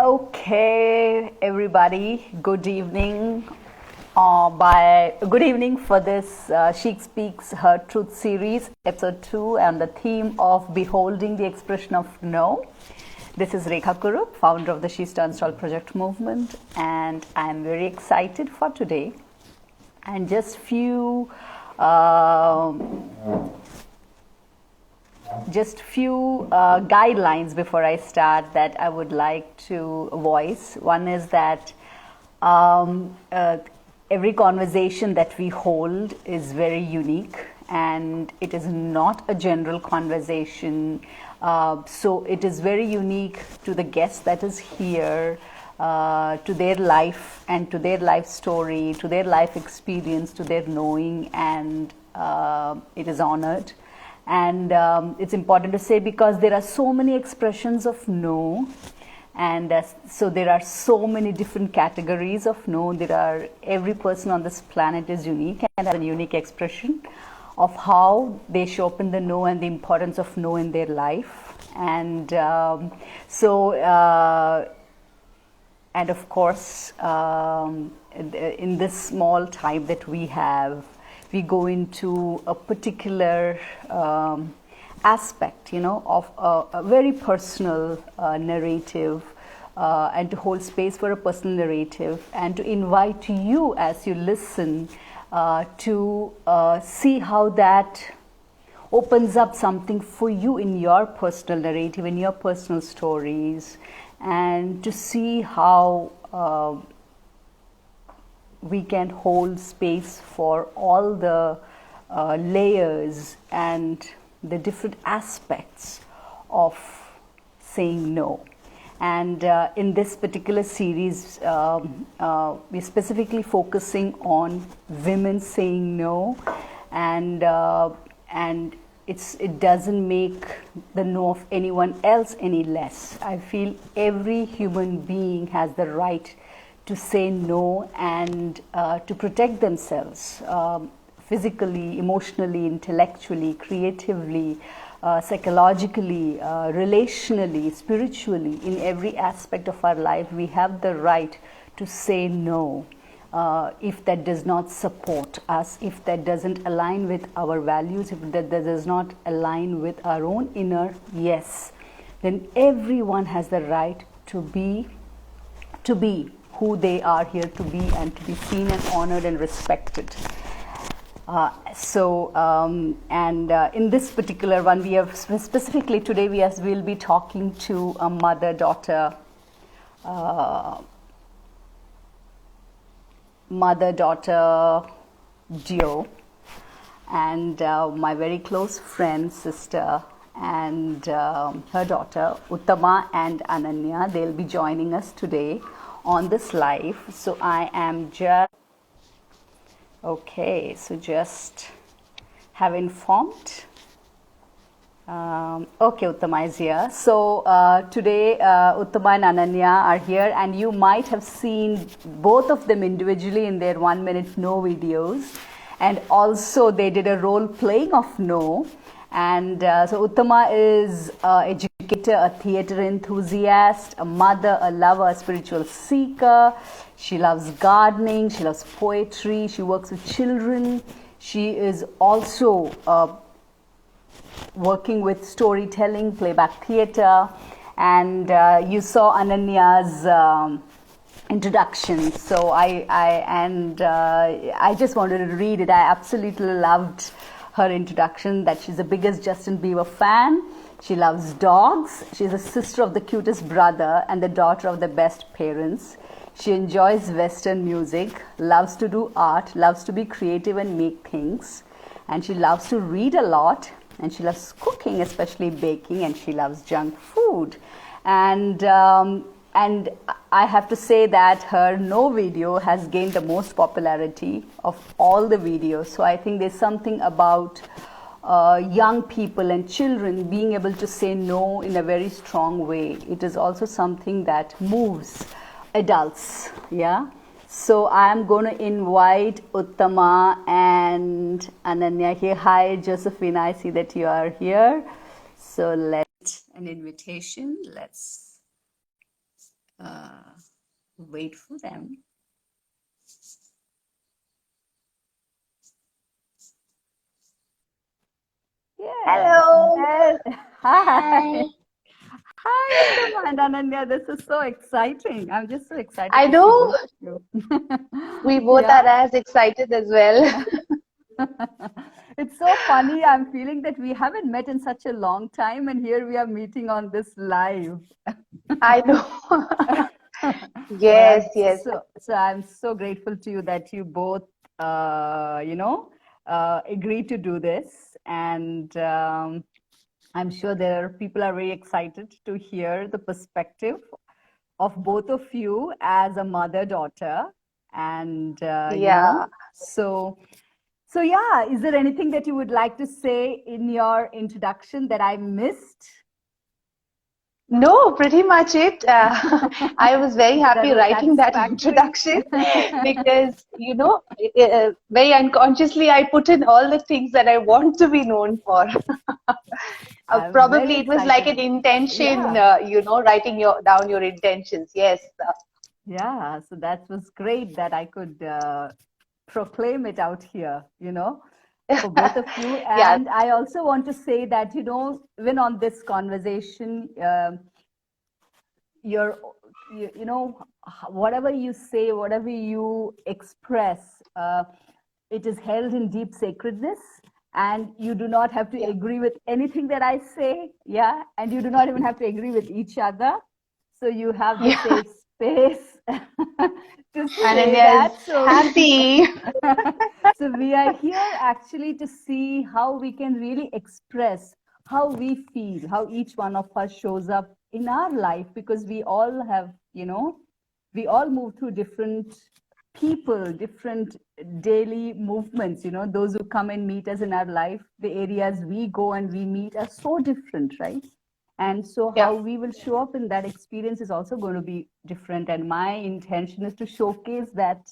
Okay, everybody, good evening. Good evening for this She Speaks Her Truth series, episode 2, and the theme of Beholding the Expression of No. This is Rekha Kurup, founder of the She Stands Tall Project Movement, and I'm very excited for today. And just few guidelines before I start that I would like to voice. One is that every conversation that we hold is very unique, and it is not a general conversation. So it is very unique to the guest that is here, to their life and to their life story, to their life experience, to their knowing, and it is honored. And it's important to say because there are so many expressions of no, and so there are so many different categories of no. Every person on this planet is unique and has a unique expression of how they show up in the no and the importance of no in their life. And and of course, in this small time that we have, we go into a particular aspect, of a very personal narrative, and to hold space for a personal narrative, and to invite you as you listen to see how that opens up something for you in your personal narrative, in your personal stories, and to see how we can hold space for all the layers and the different aspects of saying no. And in this particular series, we're specifically focusing on women saying no, and it doesn't make the no of anyone else any less. I feel every human being has the right to say no and to protect themselves physically, emotionally, intellectually, creatively, psychologically, relationally, spiritually. In every aspect of our life, we have the right to say no if that does not support us, if that doesn't align with our values, if that does not align with our own inner yes. Then everyone has the right to be who they are here to be, and to be seen and honored and respected. In this particular one, we have specifically today we'll be talking to a mother-daughter duo, and my very close friend, sister, and her daughter, Uthama and Ananya. They'll be joining us today on this live. So I am just have informed. Uthama is here. So today Uthama and Ananya are here, and you might have seen both of them individually in their 1 minute no videos, and also they did a role playing of no. And so Uthama is an educator, a theater enthusiast, a mother, a lover, a spiritual seeker. She loves gardening, she loves poetry, she works with children. She is also working with storytelling, playback theater. And you saw Ananya's introduction. So I just wanted to read it. I absolutely loved her introduction, that she's the biggest Justin Bieber fan. She loves dogs. She's a sister of the cutest brother and the daughter of the best parents. She enjoys Western music, loves to do art, loves to be creative and make things. And she loves to read a lot, and she loves cooking, especially baking, and she loves junk food. And I have to say that her no video has gained the most popularity of all the videos. So I think there's something about young people and children being able to say no in a very strong way. It is also something that moves adults. Yeah. So I am going to invite Uthama and Ananya here. Hi, Josephine. I see that you are here. So let's an invitation. Let's Wait for them. Yes. Hello. Yes. Hi. Hi. Hi, Uthama and Ananya. This is so exciting. I'm just so excited I to see know both of you. we both Yeah. are as excited as well. It's so funny. I'm feeling that we haven't met in such a long time, and here we are meeting on this live. I know. But Yes, yes. I'm so grateful to you that you both, agreed to do this, and I'm sure there are people are very excited to hear the perspective of both of you as a mother-daughter, and Yeah. so yeah, is there anything that you would like to say in your introduction that I missed? No, pretty much it. I was very That happy was writing that satisfactory. introduction because, very unconsciously I put in all the things that I want to be known for. I'm very Probably it was like excited. an intention, Yeah, writing down your intentions. Yes. yeah. So that was great that I could proclaim it out here, for both of you. Yeah. And I also want to say that, even on this conversation, you're, whatever you say, whatever you express, it is held in deep sacredness. And you do not have to Yeah. agree with anything that I say. Yeah. And you do not even have to agree with each other. So you have the Yeah. safe space to say Ananya that. is happy. So we are here actually to see how we can really express how we feel, how each one of us shows up in our life, because we all have, we all move through different people, different daily movements, those who come and meet us in our life, the areas we go and we meet are so different, right? And so Yeah. how we will show up in that experience is also going to be different. And my intention is to showcase that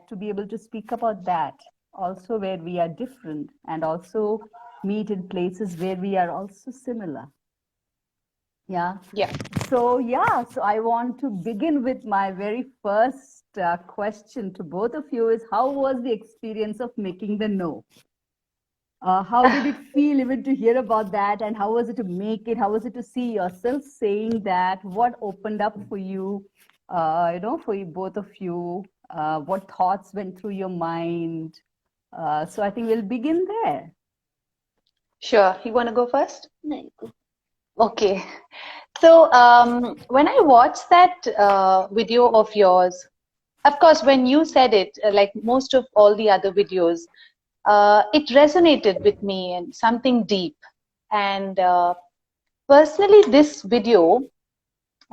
to be able to speak about that also, where we are different, and also meet in places where we are also similar. Yeah. Yeah. So I want to begin with my very first question to both of you is, how was the experience of making the no? How did it feel even to hear about that? And how was it to make it? How was it to see yourself saying that? What opened up for you, for you, both of you? What thoughts went through your mind? So I think we'll begin there. Sure. You want to go first? No, you go. Okay. So when I watched that video of yours, of course, when you said it, like most of all the other videos, it resonated with me and something deep. And personally, this video,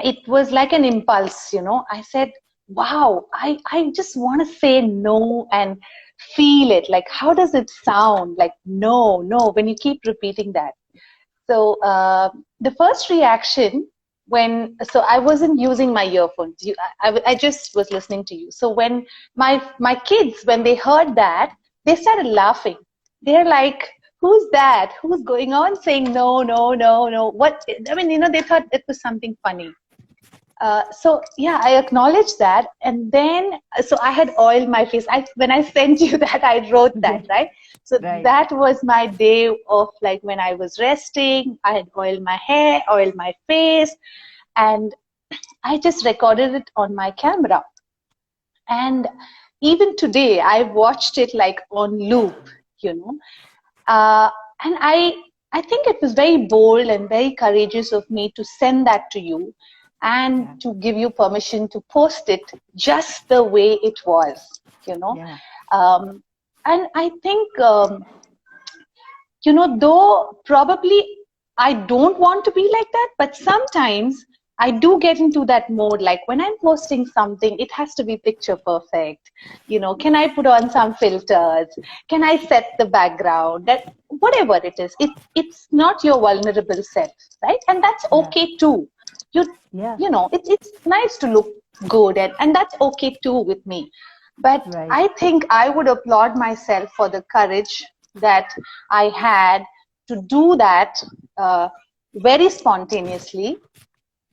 it was like an impulse, I said, wow, I just want to say no and feel it. Like, how does it sound? Like, no, no, when you keep repeating that. So the first reaction so I wasn't using my earphones. I just was listening to you. So when my kids, when they heard that, they started laughing. They're like, who's that? Who's going on saying no, no, no, no? What? I mean, they thought it was something funny. So yeah, I acknowledged that, and then so I had oiled my face. When I sent you that, I wrote that, Yeah, right? So right. that was my day of, like, when I was resting. I had oiled my hair, oiled my face, and I just recorded it on my camera. And even today, I watched it like on loop, you know. Uh, and I think it was very bold and very courageous of me to send that to you and Yeah, to give you permission to post it just the way it was, you know. yeah, Um, and I think, though probably I don't want to be like that, but sometimes I do get into that mode. Like when I'm posting something, it has to be picture perfect. Can I put on some filters? Can I set the background? That whatever it is, it's not your vulnerable self, right? And that's yeah, okay too. You yeah, it's nice to look good, and that's okay too with me. But right. I think I would applaud myself for the courage that I had to do that very spontaneously,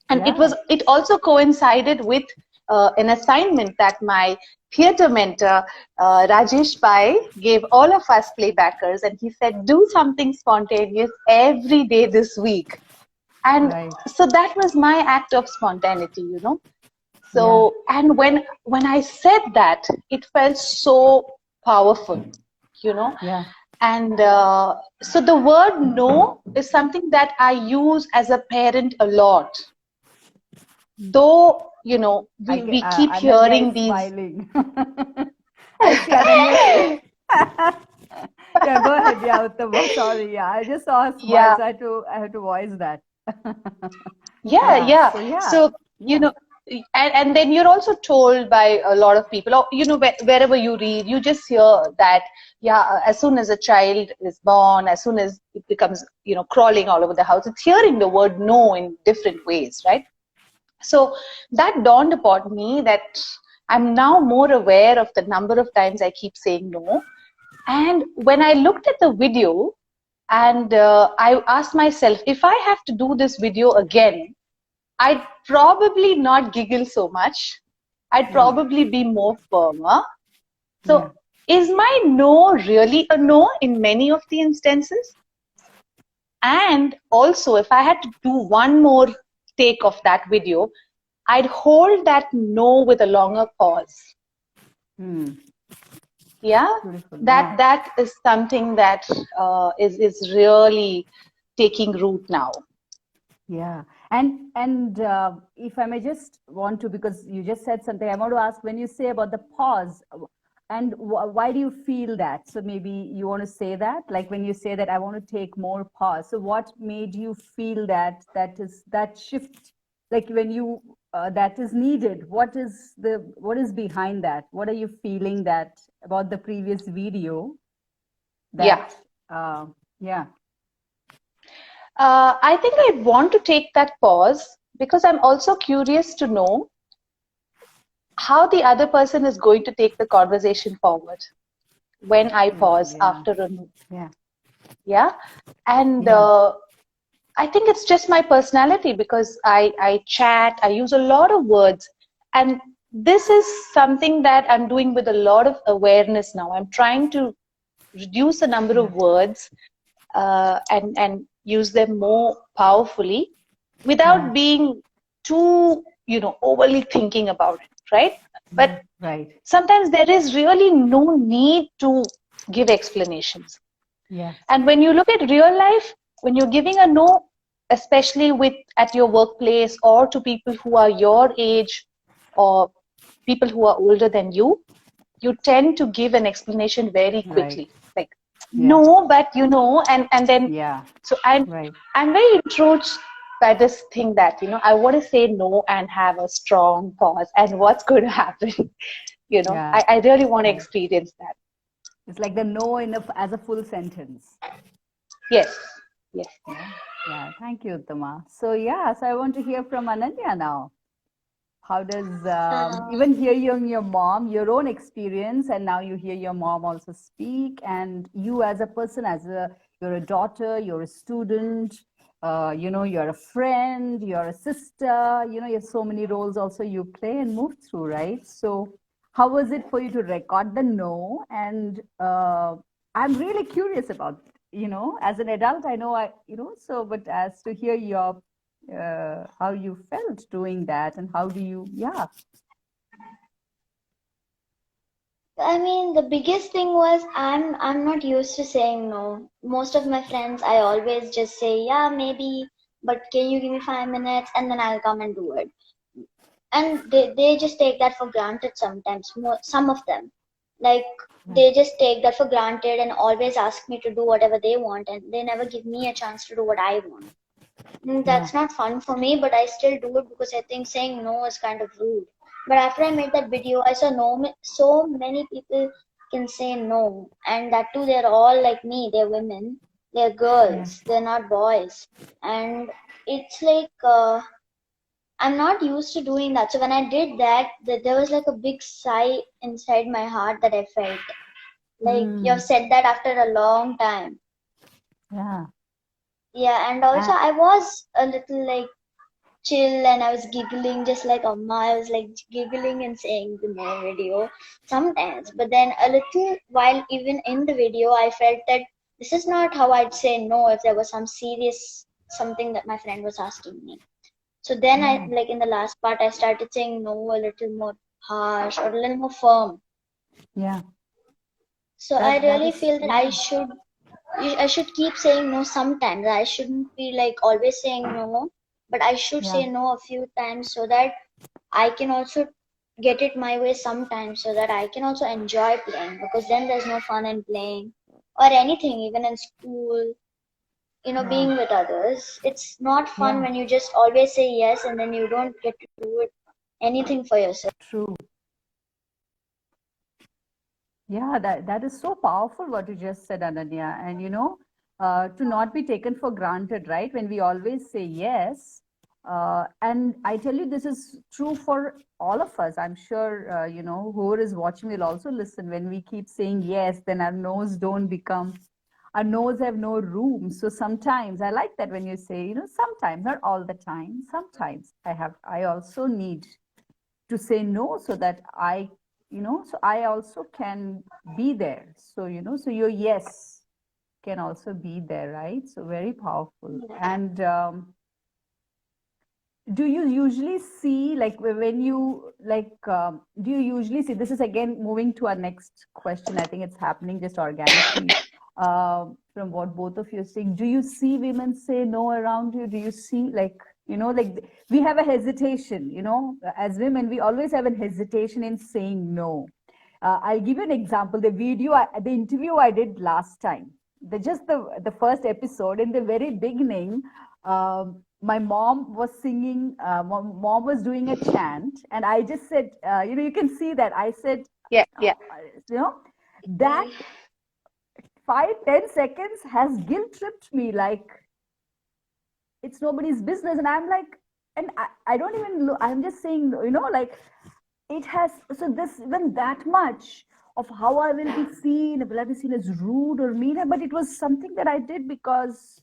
And Yeah. it also coincided with an assignment that my theater mentor Rajesh Pai gave all of us playbackers, and he said, do something spontaneous every day this week. And Right. so that was my act of spontaneity, you know. Yeah. So, and when I said that, it felt so powerful, you know. Yeah. And so the word no is something that I use as a parent a lot. Though, you know, we keep Ananya hearing is these. smiling. I see Ananya face. Yeah, go ahead. Yeah, Uttama. Sorry. Yeah, I just saw her smile, Yeah, so I had to voice that. yeah, Yeah. yeah. So yeah. So, you Yeah. know, and then you're also told by a lot of people, or, you know, wherever you read, you just hear that, yeah, as soon as a child is born, as soon as it becomes, you know, crawling all over the house, it's hearing the word no in different ways, right? So that dawned upon me that I'm now more aware of the number of times I keep saying no. And when I looked at the video, and I asked myself, if I have to do this video again, I'd probably not giggle so much. I'd Hmm. probably be more firmer. Yeah. So, is my no really a no in many of the instances? And also, if I had to do one more take of that video, I'd hold that no with a longer pause. Hmm. Yeah, Beautiful. Yeah. that is something that is really taking root now. Yeah. And if I may just want to, because you just said something, I want to ask when you say about the pause, and why do you feel that? So maybe you want to say that, like when you say that I want to take more pause. So what made you feel that shift, like when you that is needed? What is behind that? What are you feeling that about the previous video Yeah. that yeah. I think I want to take that pause because I'm also curious to know how the other person is going to take the conversation forward when I pause Yeah. after a no. Yeah. Yeah. And Yeah. I think it's just my personality because I chat, I use a lot of words. And this is something that I'm doing with a lot of awareness now. I'm trying to reduce the number Yeah. of words and use them more powerfully Yeah. without being too, you know, overly thinking about it, right? But Yeah. Right. sometimes there is really no need to give explanations. Yeah. And when you look at real life, when you're giving a no, especially with at your workplace or to people who are your age or people who are older than you tend to give an explanation very Right. quickly, like Yeah. no, but you know, and then Yeah. so Right. I'm very intrigued by this thing that, you know, I want to say no and have a strong pause and what's going to happen. You know, Yeah. I really want to Right. experience that. It's like the no as a full sentence. Yes, yes. Yeah. Yeah. Thank you, Uttama. So yeah, so I want to hear from Ananya now. How does even hearing your mom, your own experience, and now you hear your mom also speak, and you as a person, you're a daughter, you're a student, you're a friend, you're a sister, you have so many roles also you play and move through, right? So, how was it for you to record the no? And I'm really curious about, as an adult, I know but as to hear your how you felt doing that and how do you I mean, the biggest thing was I'm not used to saying no. Most of my friends, I always just say, yeah, maybe, but can you give me 5 minutes and then I'll come and do it. And they just take that for granted sometimes. Some of them, like they just take that for granted and always ask me to do whatever they want, and they never give me a chance to do what I want. yeah That's not fun for me, but I still do it because I think saying no is kind of rude. But after I made that video, I saw so many people can say no, and that too, they're all like me. They're women, they're yeah girls, they're not boys, and it's like I'm not used to doing that. So when I did that, there was like a big sigh inside my heart that I felt. Like you've mm, said that after a long time. yeah Yeah, and also uh, I was a little like chill and I was giggling just like Amma. I was like giggling and saying the no video sometimes. But then a little while even in the video, I felt that this is not how I'd say no if there was some serious something that my friend was asking me. So then I like in the last part, I started saying no a little more harsh or a little more firm. Yeah. So I really feel that I should keep saying no sometimes. I shouldn't be like always saying no, but I should say no a few times so that I can also get it my way sometimes so that I can also enjoy playing, because then there's no fun in playing or anything, even in school, being with others. It's not fun when you just always say yes and then you don't get to do it anything for yourself. True. Yeah, that is so powerful what you just said, Ananya. And to not be taken for granted, right? When we always say yes, and I tell you, this is true for all of us. I'm sure whoever is watching will also listen. When we keep saying yes, then our no's have no room. So sometimes I like that when you say, sometimes, not all the time. Sometimes I also need to say no so that so I also can be there. So, so your yes can also be there, right? So very powerful. And do you usually see, like when you do you usually see, this is again moving to our next question. I think it's happening just organically from what both of you are saying. Do you see women say no around you? Do you see like we have a hesitation, as women, we always have a hesitation in saying no. I'll give you an example. The interview I did last time, the first episode, in the very beginning, my mom was singing, mom was doing a chant, and I just said, you can see that I said, that 5-10 seconds has guilt tripped me, like it's nobody's business. And I'm like, and I don't even look, I'm just saying, like it has, so this, even that much of how I will be seen, will I be seen as rude or mean, but it was something that I did because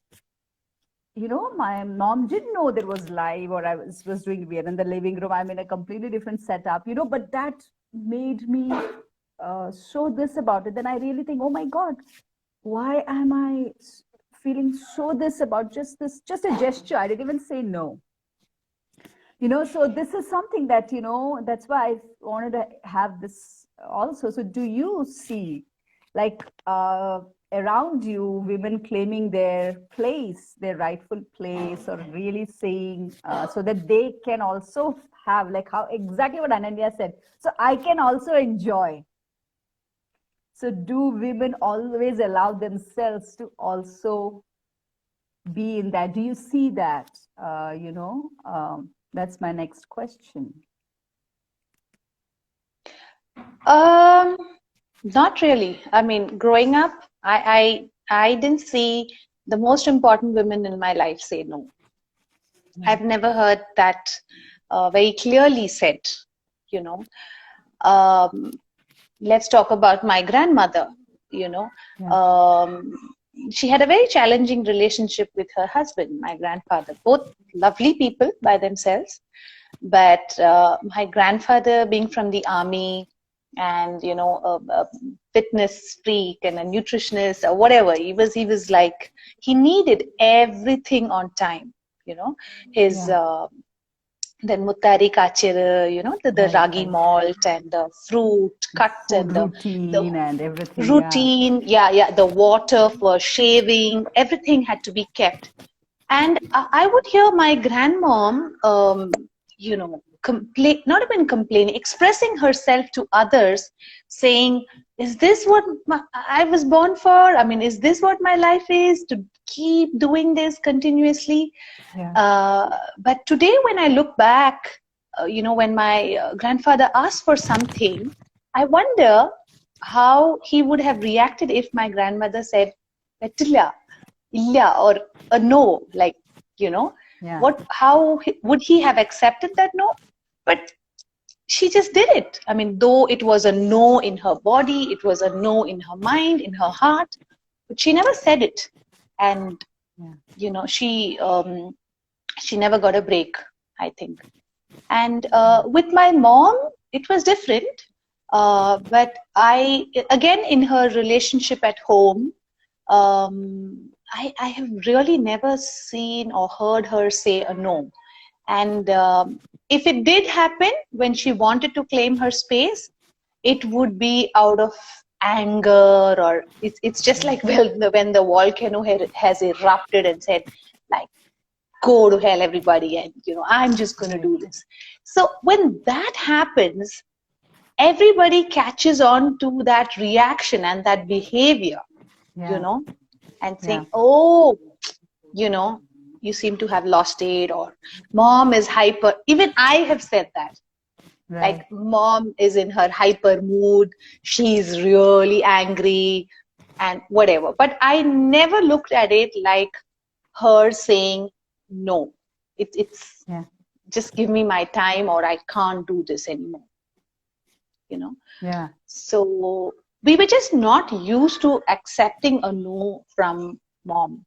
my mom didn't know there was live, or I was doing, we are in the living room, I'm in a completely different setup, but that made me so this about it. Then I really think, oh my God, why am I feeling so this about just a gesture? I didn't even say no. So this is something that, that's why I wanted to have this also. So do you see, like, around you, women claiming their place, their rightful place, or really saying so that they can also have, like, how exactly what Ananya said, so I can also enjoy. So do women always allow themselves to also be in that? Do you see that? That's my next question. Not really. I mean, growing up, I didn't see the most important women in my life say no. I've never heard that very clearly said, let's talk about my grandmother, she had a very challenging relationship with her husband, my grandfather, both lovely people by themselves. But my grandfather, being from the army, and a fitness freak and a nutritionist or whatever, he was like, he needed everything on time. His then muttari kachir, the ragi malt and the fruit cut, and routine and everything. Routine, the water for shaving, everything had to be kept. And I would hear my grandmom, not even complaining, expressing herself to others, saying, is this what I was born for? I mean, is this what my life is, to keep doing this continuously? But today, when I look back, when my grandfather asked for something, I wonder how he would have reacted if my grandmother said, illa, or a no, like, how would he have accepted that no? But she just did it. I mean, though it was a no in her body, it was a no in her mind, in her heart, but she never said it. And she never got a break. I think. And with my mom, it was different. But again, in her relationship at home, I have really never seen or heard her say a no. And if it did happen when she wanted to claim her space, it would be out of anger, or it's just like when the volcano has erupted and said, like, go to hell, everybody, and I'm just going to do this. So when that happens, everybody catches on to that reaction and that behavior, and saying, oh, you seem to have lost it, or mom is hyper. Even I have said that. Like, mom is in her hyper mood, she's really angry and whatever. But I never looked at it like her saying no. It's just give me my time, or I can't do this anymore. So we were just not used to accepting a no from mom.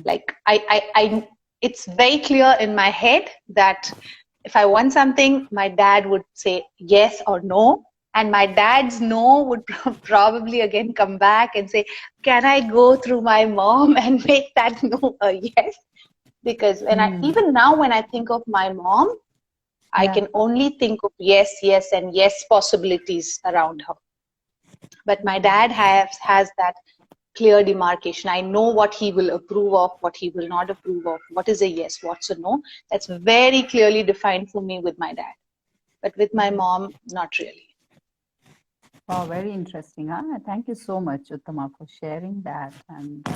Like I it's very clear in my head that if I want something, my dad would say yes or no, and my dad's no would probably again come back and say, can I go through my mom and make that no a yes? Because even now when I think of my mom, I can only think of yes, yes, and yes possibilities around her. But my dad has that clear demarcation. I know what he will approve of, what he will not approve of, what is a yes, what's a no. That's very clearly defined for me with my dad. But with my mom, not really. Oh, very interesting. Thank you so much, Uthama, for sharing that. And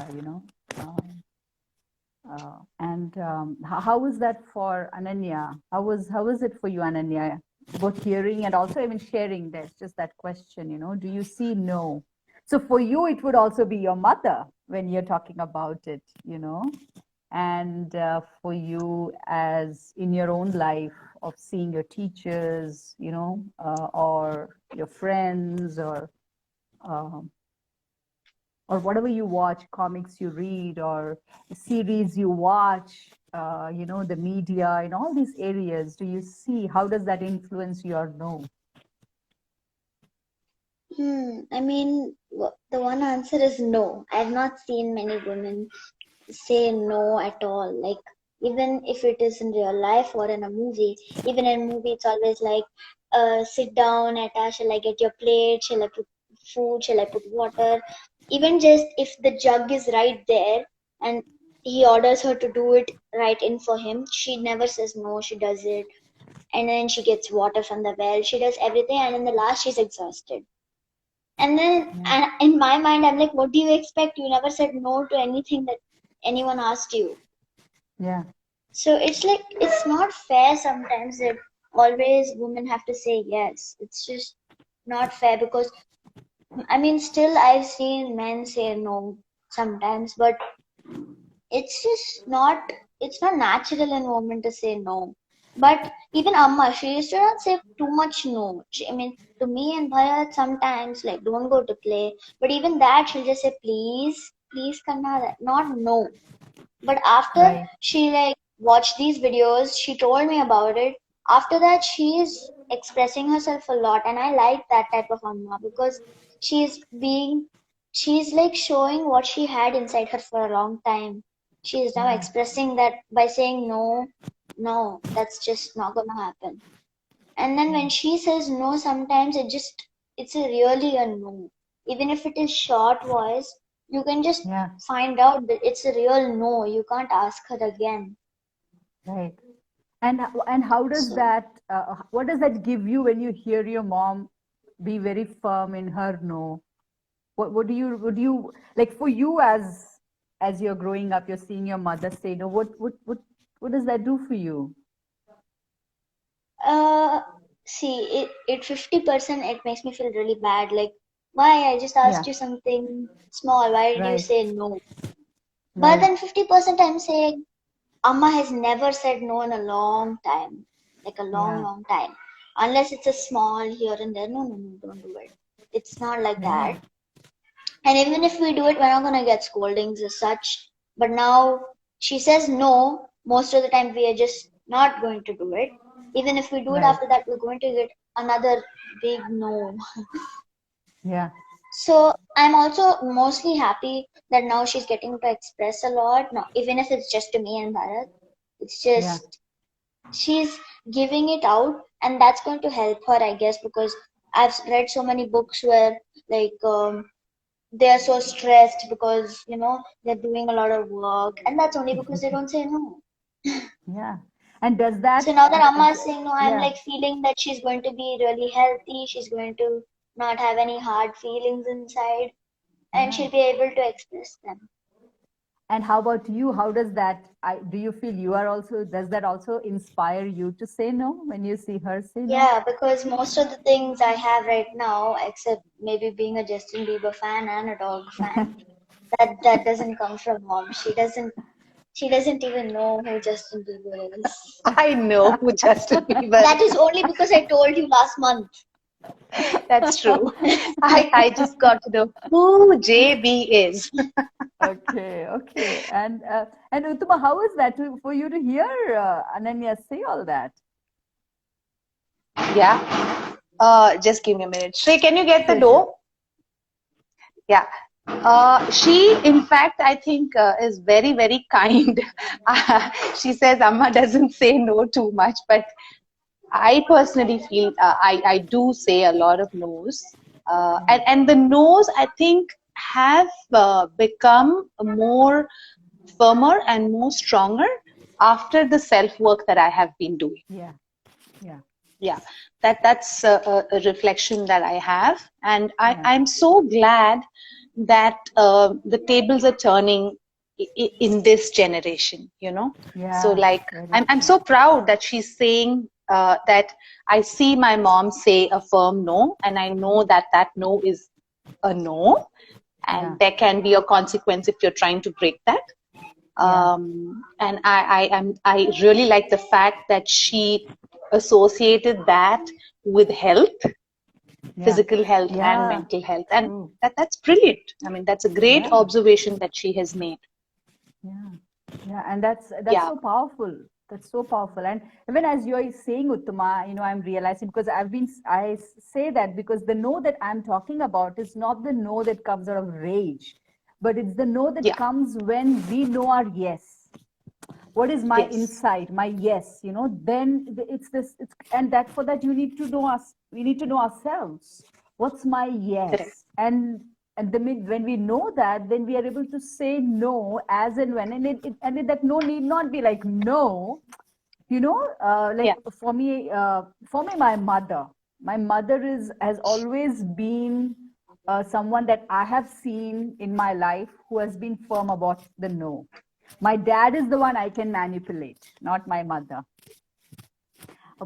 how was that for Ananya? How was it for you, Ananya? Both hearing and also even sharing. There's just that question, do you see no? So for you, it would also be your mother when you're talking about it, and for you as in your own life of seeing your teachers, or your friends, or whatever you watch, comics you read, or series you watch, the media, in all these areas, do you see how does that influence your no? I mean, the one answer is no. I've not seen many women say no at all. Like, even if it is in real life or in a movie, even in a movie, it's always like, sit down, Etta, shall I get your plate? Shall I put food? Shall I put water? Even just if the jug is right there and he orders her to do it right in for him, she never says no, she does it. And then she gets water from the well, she does everything, and in the last, she's exhausted. And then, and in my mind, I'm like, what do you expect? You never said no to anything that anyone asked you. Yeah. So it's like, it's not fair sometimes that always women have to say yes. It's just not fair because, I mean, still I've seen men say no sometimes, but it's not natural in women to say no. But even Amma, she used to not say too much no. I mean, to me and Bharat sometimes, like, don't go to play. But even that, she'll just say, please, please, Kanna, not no. But after she, like, watched these videos, she told me about it. After that, she's expressing herself a lot. And I like that type of Amma because she's like showing what she had inside her for a long time. She is now expressing that by saying no, that's just not gonna happen. And then when she says no, sometimes it's a really a no. Even if it is short voice, you can just find out that it's a real no. You can't ask her again. Right. And how does that, what does that give you when you hear your mom be very firm in her no? What do you like, for you as you're growing up, you're seeing your mother say no, what does that do for you? See, it 50%, it makes me feel really bad. Like, why? I just asked you something small. Why did you say no? But then 50% I'm saying, Amma has never said no in a long time. Like a long time. Unless it's a small here and there. No, don't do it. It's not like that. And even if we do it, we're not gonna get scoldings as such. But now she says no. Most of the time we are just not going to do it. Even if we do it Right. after that, we're going to get another big no. Yeah. So I'm also mostly happy that now she's getting to express a lot. Now, even if it's just to me and Bharat, it's Yeah. just she's giving it out, and that's going to help her, I guess, because I've read so many books where like they're so stressed because they're doing a lot of work, and that's only because they don't say no. Yeah. And does So that, now that Amma is saying no, I'm yeah. like feeling that she's going to be really healthy. She's going to not have any hard feelings inside, and Yeah. she'll be able to express them. And how about you? How does that, do you feel you are also, does that also inspire you to say no when you see her say no? Yeah, because most of the things I have right now, except maybe being a Justin Bieber fan and a dog fan, that doesn't come from mom. She doesn't even know who Justin Bieber is. I know who Justin Bieber That is. is only because I told you last month. That's true. I just got to know who JB is. Okay, okay. And Uttama, how is that for you to hear Ananya say all that? Yeah. Just give me a minute. Shrey, can you get the Sure, sure. door? Yeah. She, in fact, I think is very, very kind. She says Amma doesn't say no too much, but I personally feel I do say a lot of no's. And the no's, I think, have become more firmer and more stronger after the self work that I have been doing. Yeah, yeah, Yeah, that's a reflection that I have, and yeah, I'm so glad that the tables are turning in this generation. So yeah. like Very I'm true. so proud that she's saying that I see my mom say a firm no, and I know that that no is a no, Yeah, and there can be a consequence if you're trying to break that. yeah, And I really like the fact that she associated that with health, yeah, physical health and yeah. mental health, and True. that's brilliant. I mean, that's a great Yeah, observation that she has made. yeah, yeah. And that's Yeah, so powerful. That's so powerful. And even as you're saying, Uttama, I'm realizing because I say that because the no that I'm talking about is not the no that comes out of rage, but it's the no that yeah, comes when we know our yes. What is my yes, insight, my yes, then it's this, and that for that you need to know us, we need to know ourselves. What's my correct. yes? And when we know that, then we are able to say no as and when, and that no need not be like no, like Yeah, for me, my mother has always been someone that I have seen in my life who has been firm about the no. My dad is the one I can manipulate, not my mother.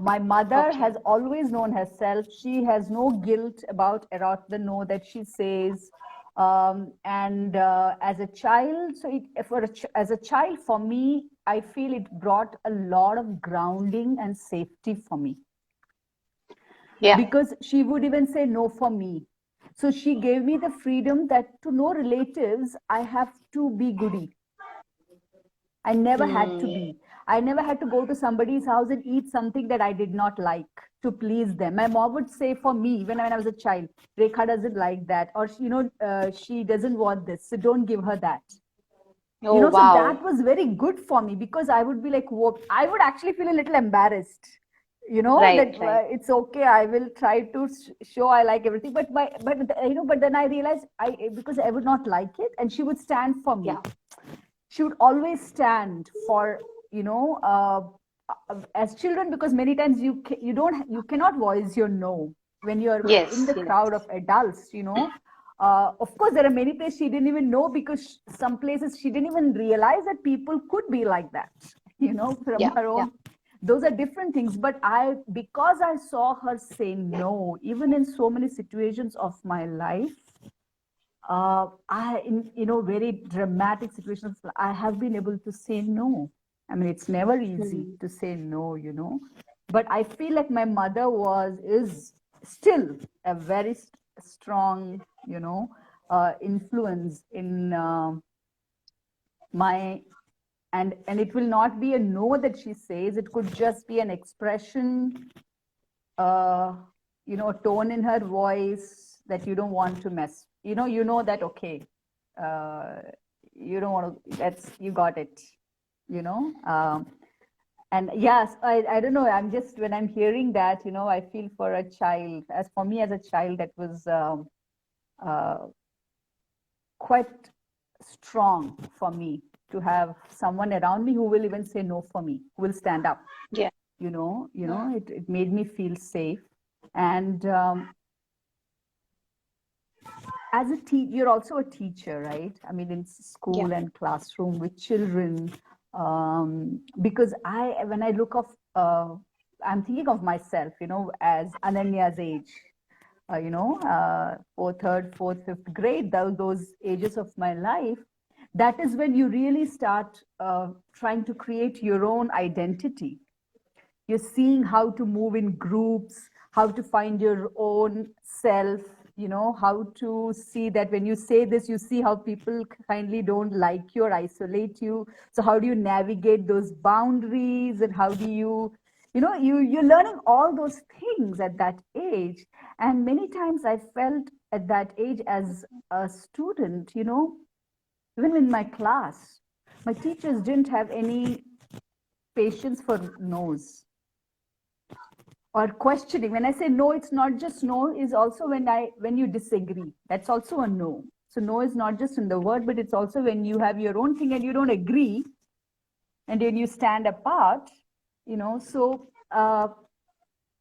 My mother okay. has always known herself. She has no guilt about the no that she says. And as a child, as a child, for me, I feel it brought a lot of grounding and safety for me Yeah. because she would even say no for me. So she gave me the freedom that to no relatives, I have to be goody. I never had to Hmm. be. I never had to go to somebody's house and eat something that I did not like to please them. My mom would say for me, even when I was a child, Rekha doesn't like that, or she doesn't want this, so don't give her that. Oh, So that wow. was very good for me because I would be like, whoa, I would actually feel a little embarrassed. Right, That right. it's okay. I will try to show I like everything, but then I realized because I would not like it, and she would stand for me. Yeah. She would always stand for you know as children, because many times you cannot voice your no when you're in Yes, the yes. crowd of adults. Of course there are many places she didn't even know, because some places she didn't even realize that people could be like that, from Yeah, her yeah. own. Those are different things, but because I saw her say no even in so many situations of my life, I in very dramatic situations, I have been able to say no. I mean, it's never easy Hmm. to say no, but I feel like my mother is still a very strong, influence in my and it will not be a no that she says. It could just be an expression, you know, a tone in her voice that you don't want to mess. You know that, okay, you don't want to. You got it. You know. And yes, I don't know. I'm just, when I'm hearing that, you know, I feel for a child. As for me, as a child, that was quite strong for me to have someone around me who will even say no for me, who will stand up. Yeah. You know, it made me feel safe. And as a teacher, you're also a teacher, right? I mean, in school and classroom with children. Because when I look of, I'm thinking of myself, you know, as Ananya's age, you know, third, fourth, fifth grade, those ages of my life. That is when you really start trying to create your own identity. You're seeing how to move in groups, how to find your own self, you know, how to see that when you say this, you see how people kindly don't like you or isolate you. So how do you navigate those boundaries, and how do you, you know, you're learning all those things at that age. And many times I felt at that age as a student, you know, even in my class, my teachers didn't have any patience for no's or questioning. When I say no, it's not just no, is also when you disagree. That's also a no. So no is not just in the word, but it's also when you have your own thing and you don't agree, and then you stand apart, you know. So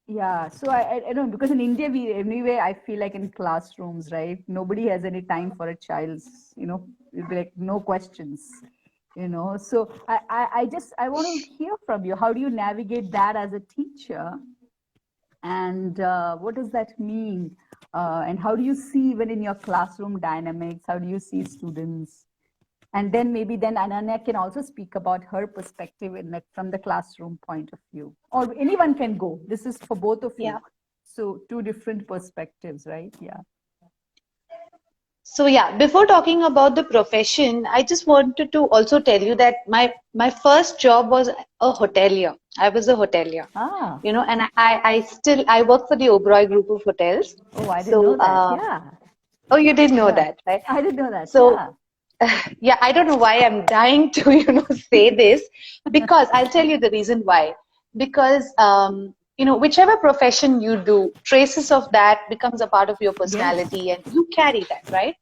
yeah, so I don't, because in India, anyway, I feel like in classrooms, right, nobody has any time for a child's, you know, like no questions, you know. So I want to hear from you. How do you navigate that as a teacher? And what does that mean? And how do you see, even in your classroom dynamics, how do you see students? And then maybe then Ananya can also speak about her perspective from the classroom point of view. Or anyone can go. This is for both of you. So two different perspectives, right? Yeah. So yeah, before talking about the profession, I just wanted to also tell you that my first job was a hotelier. I was a hotelier. Ah. You know, and I work for the Oberoi group of hotels. Oh, I didn't know that. Yeah. Oh, you did know that, right? I didn't know that. So yeah. yeah, I don't know why I'm dying to, you know, say this, because I'll tell you the reason why. Because you know, whichever profession you do, traces of that becomes a part of your personality, and you carry that, right?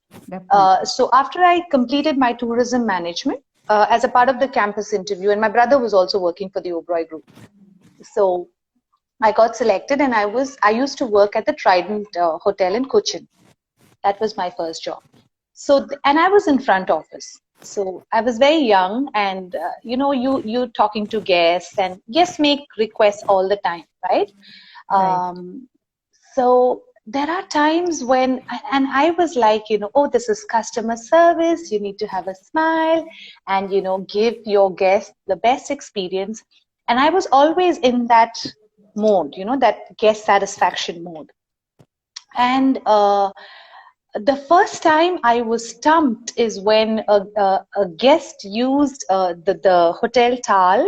So after I completed my tourism management as a part of the campus interview, and my brother was also working for the Oberoi group, so I got selected, and I used to work at the Trident Hotel in Cochin. That was my first job. So and I was in front office. So I was very young, and you know, you talking to guests, and guests make requests all the time, right? So there are times when, and I was like, you know, oh, this is customer service. You need to have a smile and, you know, give your guest the best experience. And I was always in that mode, you know, that guest satisfaction mode. And the first time I was stumped is when a guest used the hotel towel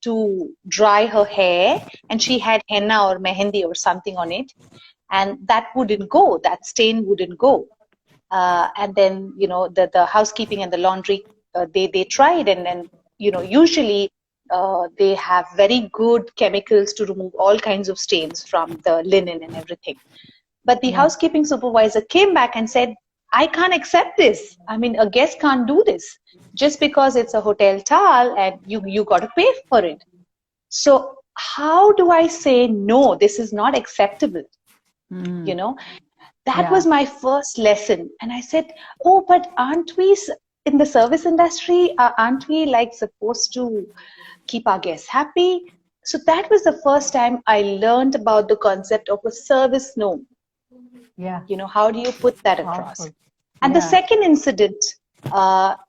to dry her hair, and she had henna or mehendi or something on it, and that wouldn't go, that stain wouldn't go. And then, you know, the housekeeping and the laundry, they tried, and then, you know, usually they have very good chemicals to remove all kinds of stains from the linen and everything. But the housekeeping supervisor came back and said, I can't accept this. I mean, a guest can't do this just because it's a hotel towel and you got to pay for it. So how do I say, no, this is not acceptable? You know, that was my first lesson. And I said, oh, but aren't we in the service industry? Aren't we like supposed to keep our guests happy? So that was the first time I learned about the concept of a service no. Yeah. You know, how do you put that across? And the second incident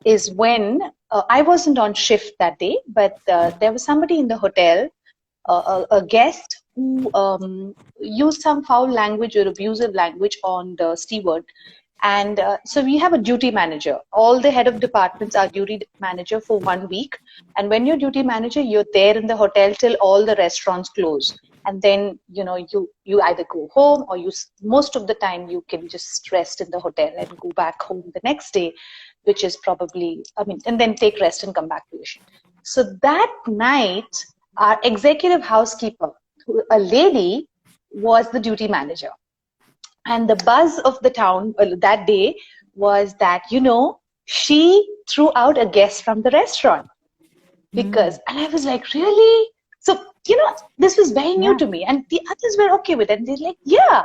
is when I wasn't on shift that day, but there was somebody in the hotel, a guest who used some foul language or abusive language on the steward. And so we have a duty manager. All the head of departments are duty manager for 1 week. And when you're duty manager, you're there in the hotel till all the restaurants close. And then, you either go home, or most of the time you can just rest in the hotel and go back home the next day, which is probably, and then take rest and come back to your shift. So that night, our executive housekeeper, a lady, was the duty manager. And the buzz of the town that day was that, she threw out a guest from the restaurant. And I was like, really? So, this was very new to me. And the others were okay with it. And they're like, yeah.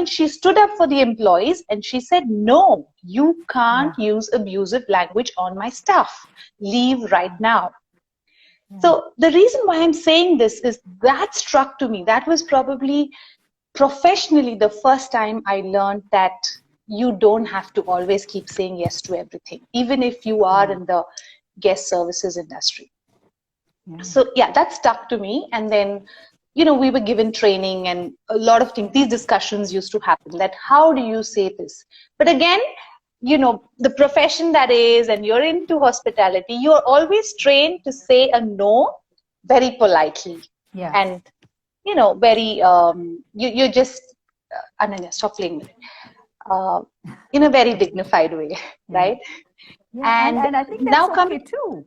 She stood up for the employees and she said, no, you can't use abusive language on my staff. Leave right now. So the reason why I'm saying this is that struck to me. That was probably professionally the first time I learned that you don't have to always keep saying yes to everything, even if you are in the guest services industry. So that stuck to me. And then, we were given training and a lot of things. These discussions used to happen, that how do you say this? But again, the profession that is, and you're into hospitality, you're always trained to say a no very politely. And very, you're just, Ananya, stop playing with it, in a very dignified way, right? And I think that's okay too,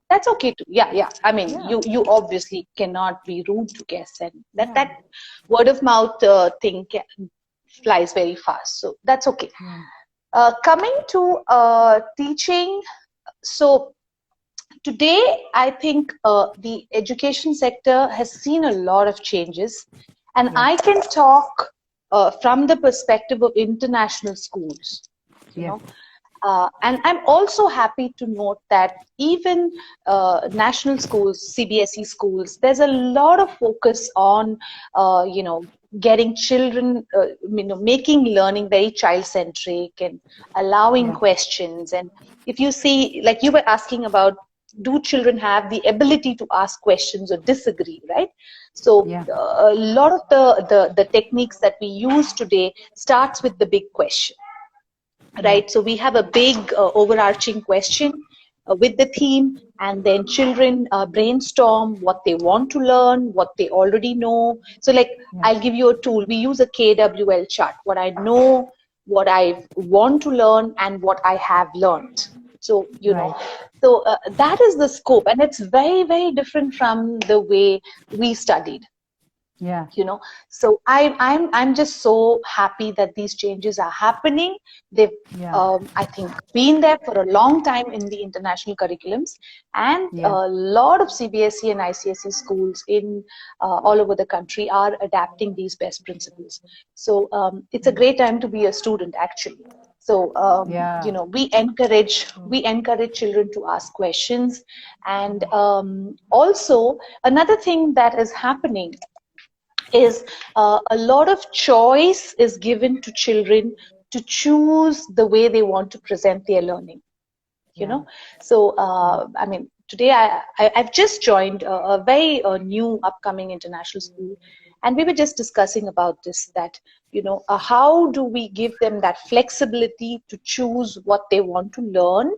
That's okay too. Yeah. You obviously cannot be rude to guests, and that word of mouth thing flies very fast. So that's okay. Coming to teaching, so today, I think the education sector has seen a lot of changes, and I can talk from the perspective of international schools, and I'm also happy to note that even national schools, CBSE schools, there's a lot of focus on, getting children, making learning very child-centric and allowing questions. And if you see, like you were asking about, do children have the ability to ask questions or disagree, right? So a lot of the techniques that we use today starts with the big question, right? So we have a big overarching question with the theme, and then children brainstorm what they want to learn, what they already know. So like, I'll give you a tool. We use a KWL chart, what I know, what I want to learn, and what I have learned. So, so that is the scope, and it's very, very different from the way we studied. So I'm just so happy that these changes are happening. They've I think been there for a long time in the international curriculums, and a lot of CBSE and ICSE schools in all over the country are adapting these best principles. So it's a great time to be a student, actually. So we encourage children to ask questions, and also another thing that is happening is a lot of choice is given to children to choose the way they want to present their learning. So today I've just joined a very new upcoming international school, and we were just discussing about this, that how do we give them that flexibility to choose what they want to learn.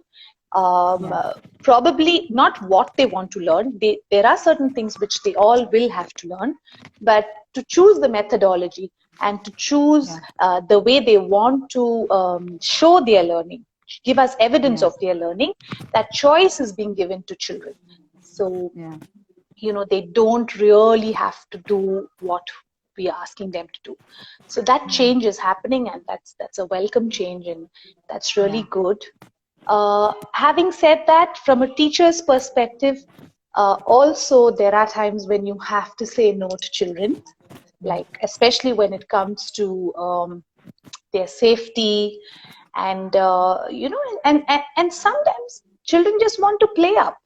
Probably not what they want to learn. There are certain things which they all will have to learn, but to choose the methodology and to choose the way they want to show their learning, give us evidence of their learning, that choice is being given to children. So, they don't really have to do what we are asking them to do. So that change is happening, and that's a welcome change, and that's really good. Having said that, from a teacher's perspective, also there are times when you have to say no to children, like especially when it comes to their safety, and and sometimes children just want to play up,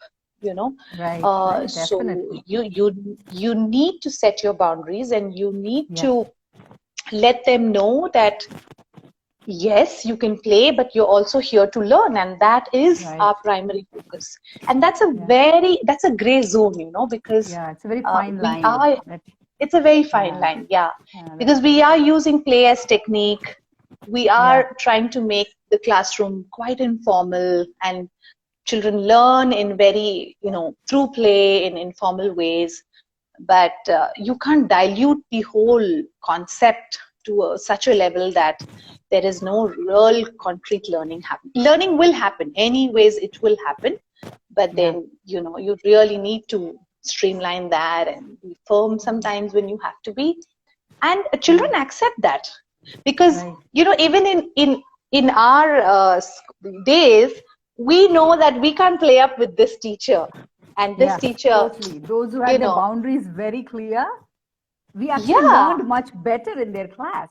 so you need to set your boundaries, and you need to let them know that yes, you can play, but you're also here to learn, and that is our primary focus. And that's that's a gray zone, because it's a very fine line. It's a very fine line, because we are using play as technique, we are trying to make the classroom quite informal, and children learn in very, through play in informal ways. But you can't dilute the whole concept to such a level that there is no real concrete learning happen. Learning will happen anyways, it will happen, but then you really need to streamline that and be firm sometimes when you have to be, and children accept that, because even in our days, we know that we can't play up with this teacher, and this teacher, totally. Those who had their boundaries very clear, we actually learned much better in their class.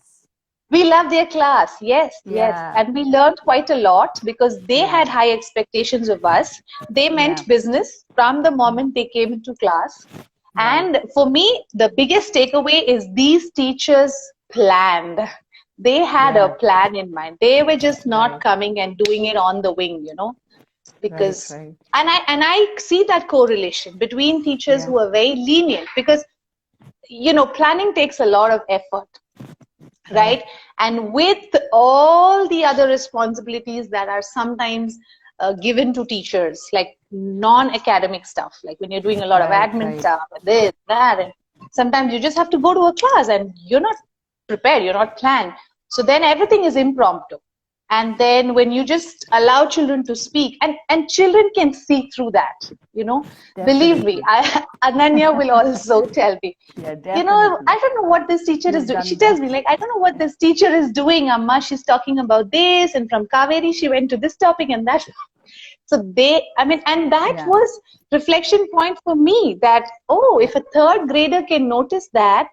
We loved their class, yes. And we learned quite a lot because they had high expectations of us. They meant business from the moment they came into class. And for me, the biggest takeaway is these teachers planned. They had a plan in mind. They were just not coming and doing it on the wing, because and I see that correlation between teachers who are very lenient, because planning takes a lot of effort, right? And with all the other responsibilities that are sometimes given to teachers, like non-academic stuff, like when you're doing a lot of admin stuff, this, that, and sometimes you just have to go to a class and you're not prepared, you're not planned. So then everything is impromptu. And then when you just allow children to speak, and children can see through that, believe me, Ananya will also tell me, I don't know what this teacher is doing. She tells me, like, I don't know what this teacher is doing, Amma. She's talking about this, and from Kaveri, she went to this topic and that. So and that was reflection point for me that, if a third grader can notice that,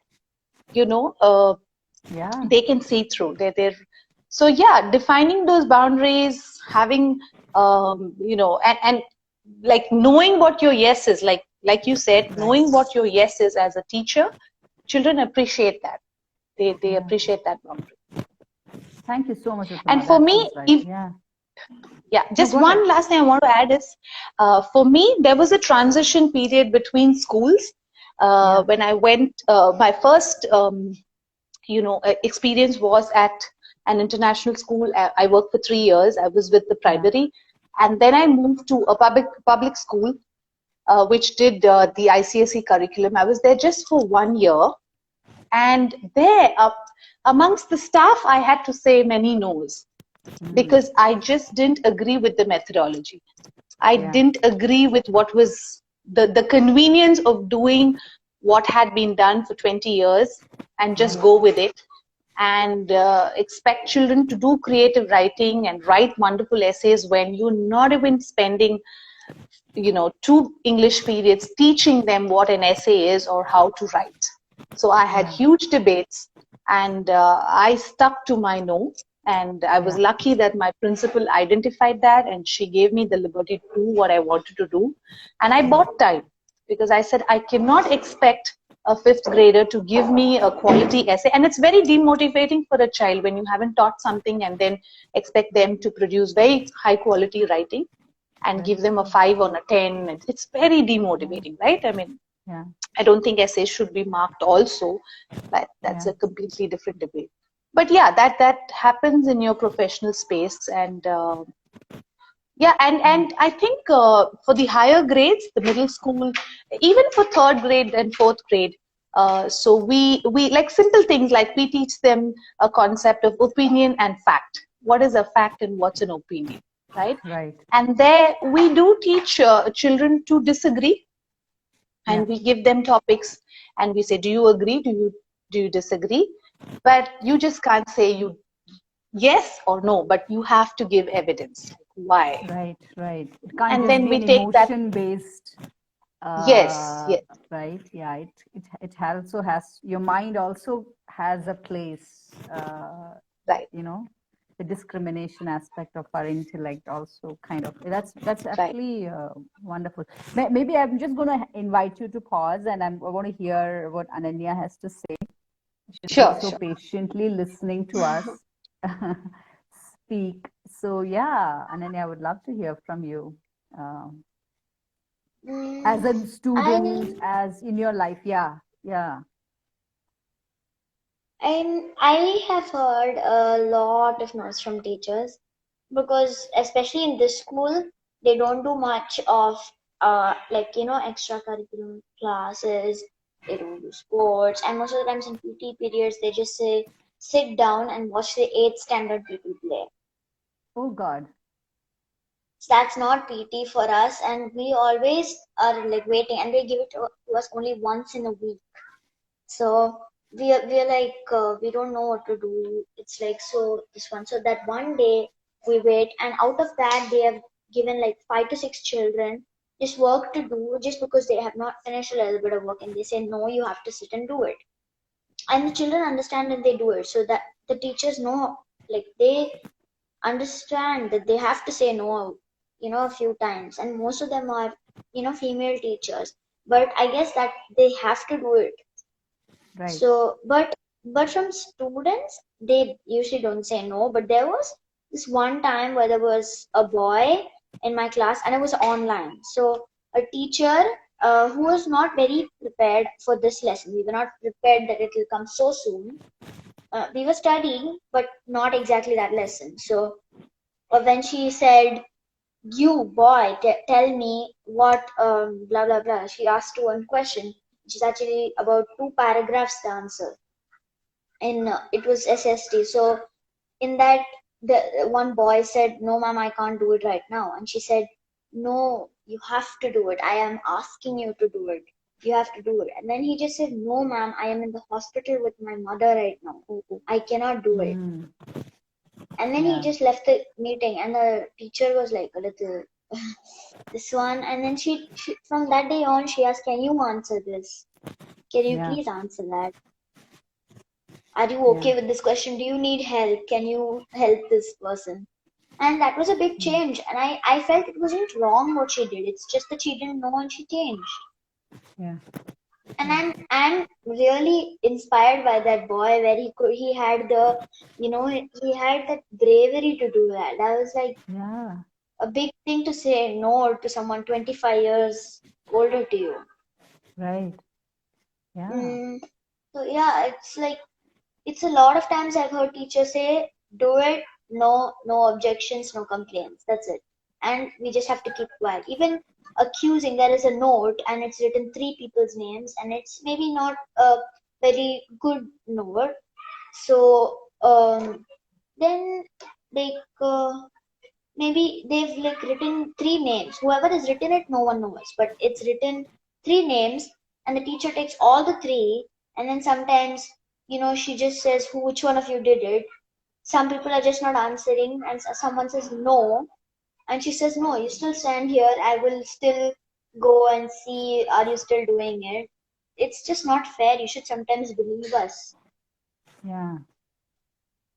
they can see through. So defining those boundaries, having, and like knowing what your yes is, like you said, knowing what your yes is as a teacher, children appreciate that. They appreciate that boundary. Thank you so much, Uthama. And for me, just one last thing I want to add is, for me, there was a transition period between schools. When I went, my first, experience was at an international school. I worked for 3 years. I was with the primary, and then I moved to a public school, which did the ICSE curriculum. I was there just for 1 year, and there, amongst the staff, I had to say many no's, because I just didn't agree with the methodology. I didn't agree with what was the convenience of doing what had been done for 20 years and just go with it, and expect children to do creative writing and write wonderful essays when you're not even spending 2 English periods teaching them what an essay is or how to write. So I had huge debates, and I stuck to my no, and I was lucky that my principal identified that, and she gave me the liberty to do what I wanted to do. And I bought time, because I said I cannot expect a 5th grader to give me a quality essay. And it's very demotivating for a child when you haven't taught something and then expect them to produce very high quality writing and give them a 5 on a 10. It's very demotivating, right? I mean, I don't think essays should be marked also, but that's a completely different debate. But that happens in your professional space. And and I think for the higher grades, the middle school, even for 3rd grade and 4th grade, so we like simple things, like we teach them a concept of opinion and fact. What is a fact and what's an opinion, right? And there we do teach children to disagree, and we give them topics, and we say, do you agree? Do you disagree? But you just can't say you yes or no, but you have to give evidence. Why? Right. It can't and just then be we an take that. emotion-based. Yes. Right. Yeah. It also has, your mind also has a place. Right. The discrimination aspect of our intellect also kind of. That's actually wonderful. Maybe I'm just going to invite you to pause, and I want to hear what Ananya has to say. She's so patiently listening to us speak. So Ananya, I would love to hear from you. As a student, as in your life. I have heard a lot of no's from teachers because especially in this school, they don't do much of extracurricular classes. They don't do sports, and most of the times in PT periods, they just say sit down and watch the eighth standard people play. Oh God. So that's not PT for us, and we always are like waiting, and they give it to us only once in a week. So we are like we don't know what to do. It's like so this one. So that one day we wait, and out of that they have given like 5 to 6 children just work to do just because they have not finished a little bit of work, and they say no, you have to sit and do it. And the children understand and they do it. So that the teachers know, like they understand that they have to say no, a few times. And most of them are, female teachers. But I guess that they have to do it. Right. So, but from students, they usually don't say no. But there was this one time where there was a boy in my class, and it was online. So a teacher who was not very prepared for this lesson. We were not prepared that it will come so soon. We were studying, but not exactly that lesson. So when she said, "You boy, tell me what blah blah blah," she asked one question, which is actually about 2 paragraphs the answer. In it was SST. So in that, the one boy said, "No, ma'am, I can't do it right now." And she said, "No, you have to do it. I am asking you to do it. You have to do it." And then he just said, "No, ma'am, I am in the hospital with my mother right now. I cannot do it." Mm. And then he just left the meeting, and the teacher was like a little this one. And then she from that day on, she asked, "Can you answer this? Can you Yeah. please answer that? Are you okay with this question? Do you need help? Can you help this person?" And that was a big change. And I felt it wasn't wrong what she did. It's just that she didn't know and she changed. Yeah. And I'm really inspired by that boy where he had the, he had that bravery to do that. That was like Yeah. a big thing to say no to someone 25 years older to you. Right. Yeah. So yeah, it's like, it's a lot of times I've heard teachers say, "Do it, no objections, no complaints. That's it." And we just have to keep quiet. Even accusing, there is a note and it's written 3 people's names, and it's maybe not a very good note. So then like maybe they've like written 3 names. Whoever has written it, no one knows, but it's written 3 names, and the teacher takes all the 3, and then sometimes, she just says, which one of you did it?" Some people are just not answering, and someone says no, and she says, "No, you still stand here. I will still go and see, are you still doing it?" It's just not fair. You should sometimes believe us. Yeah.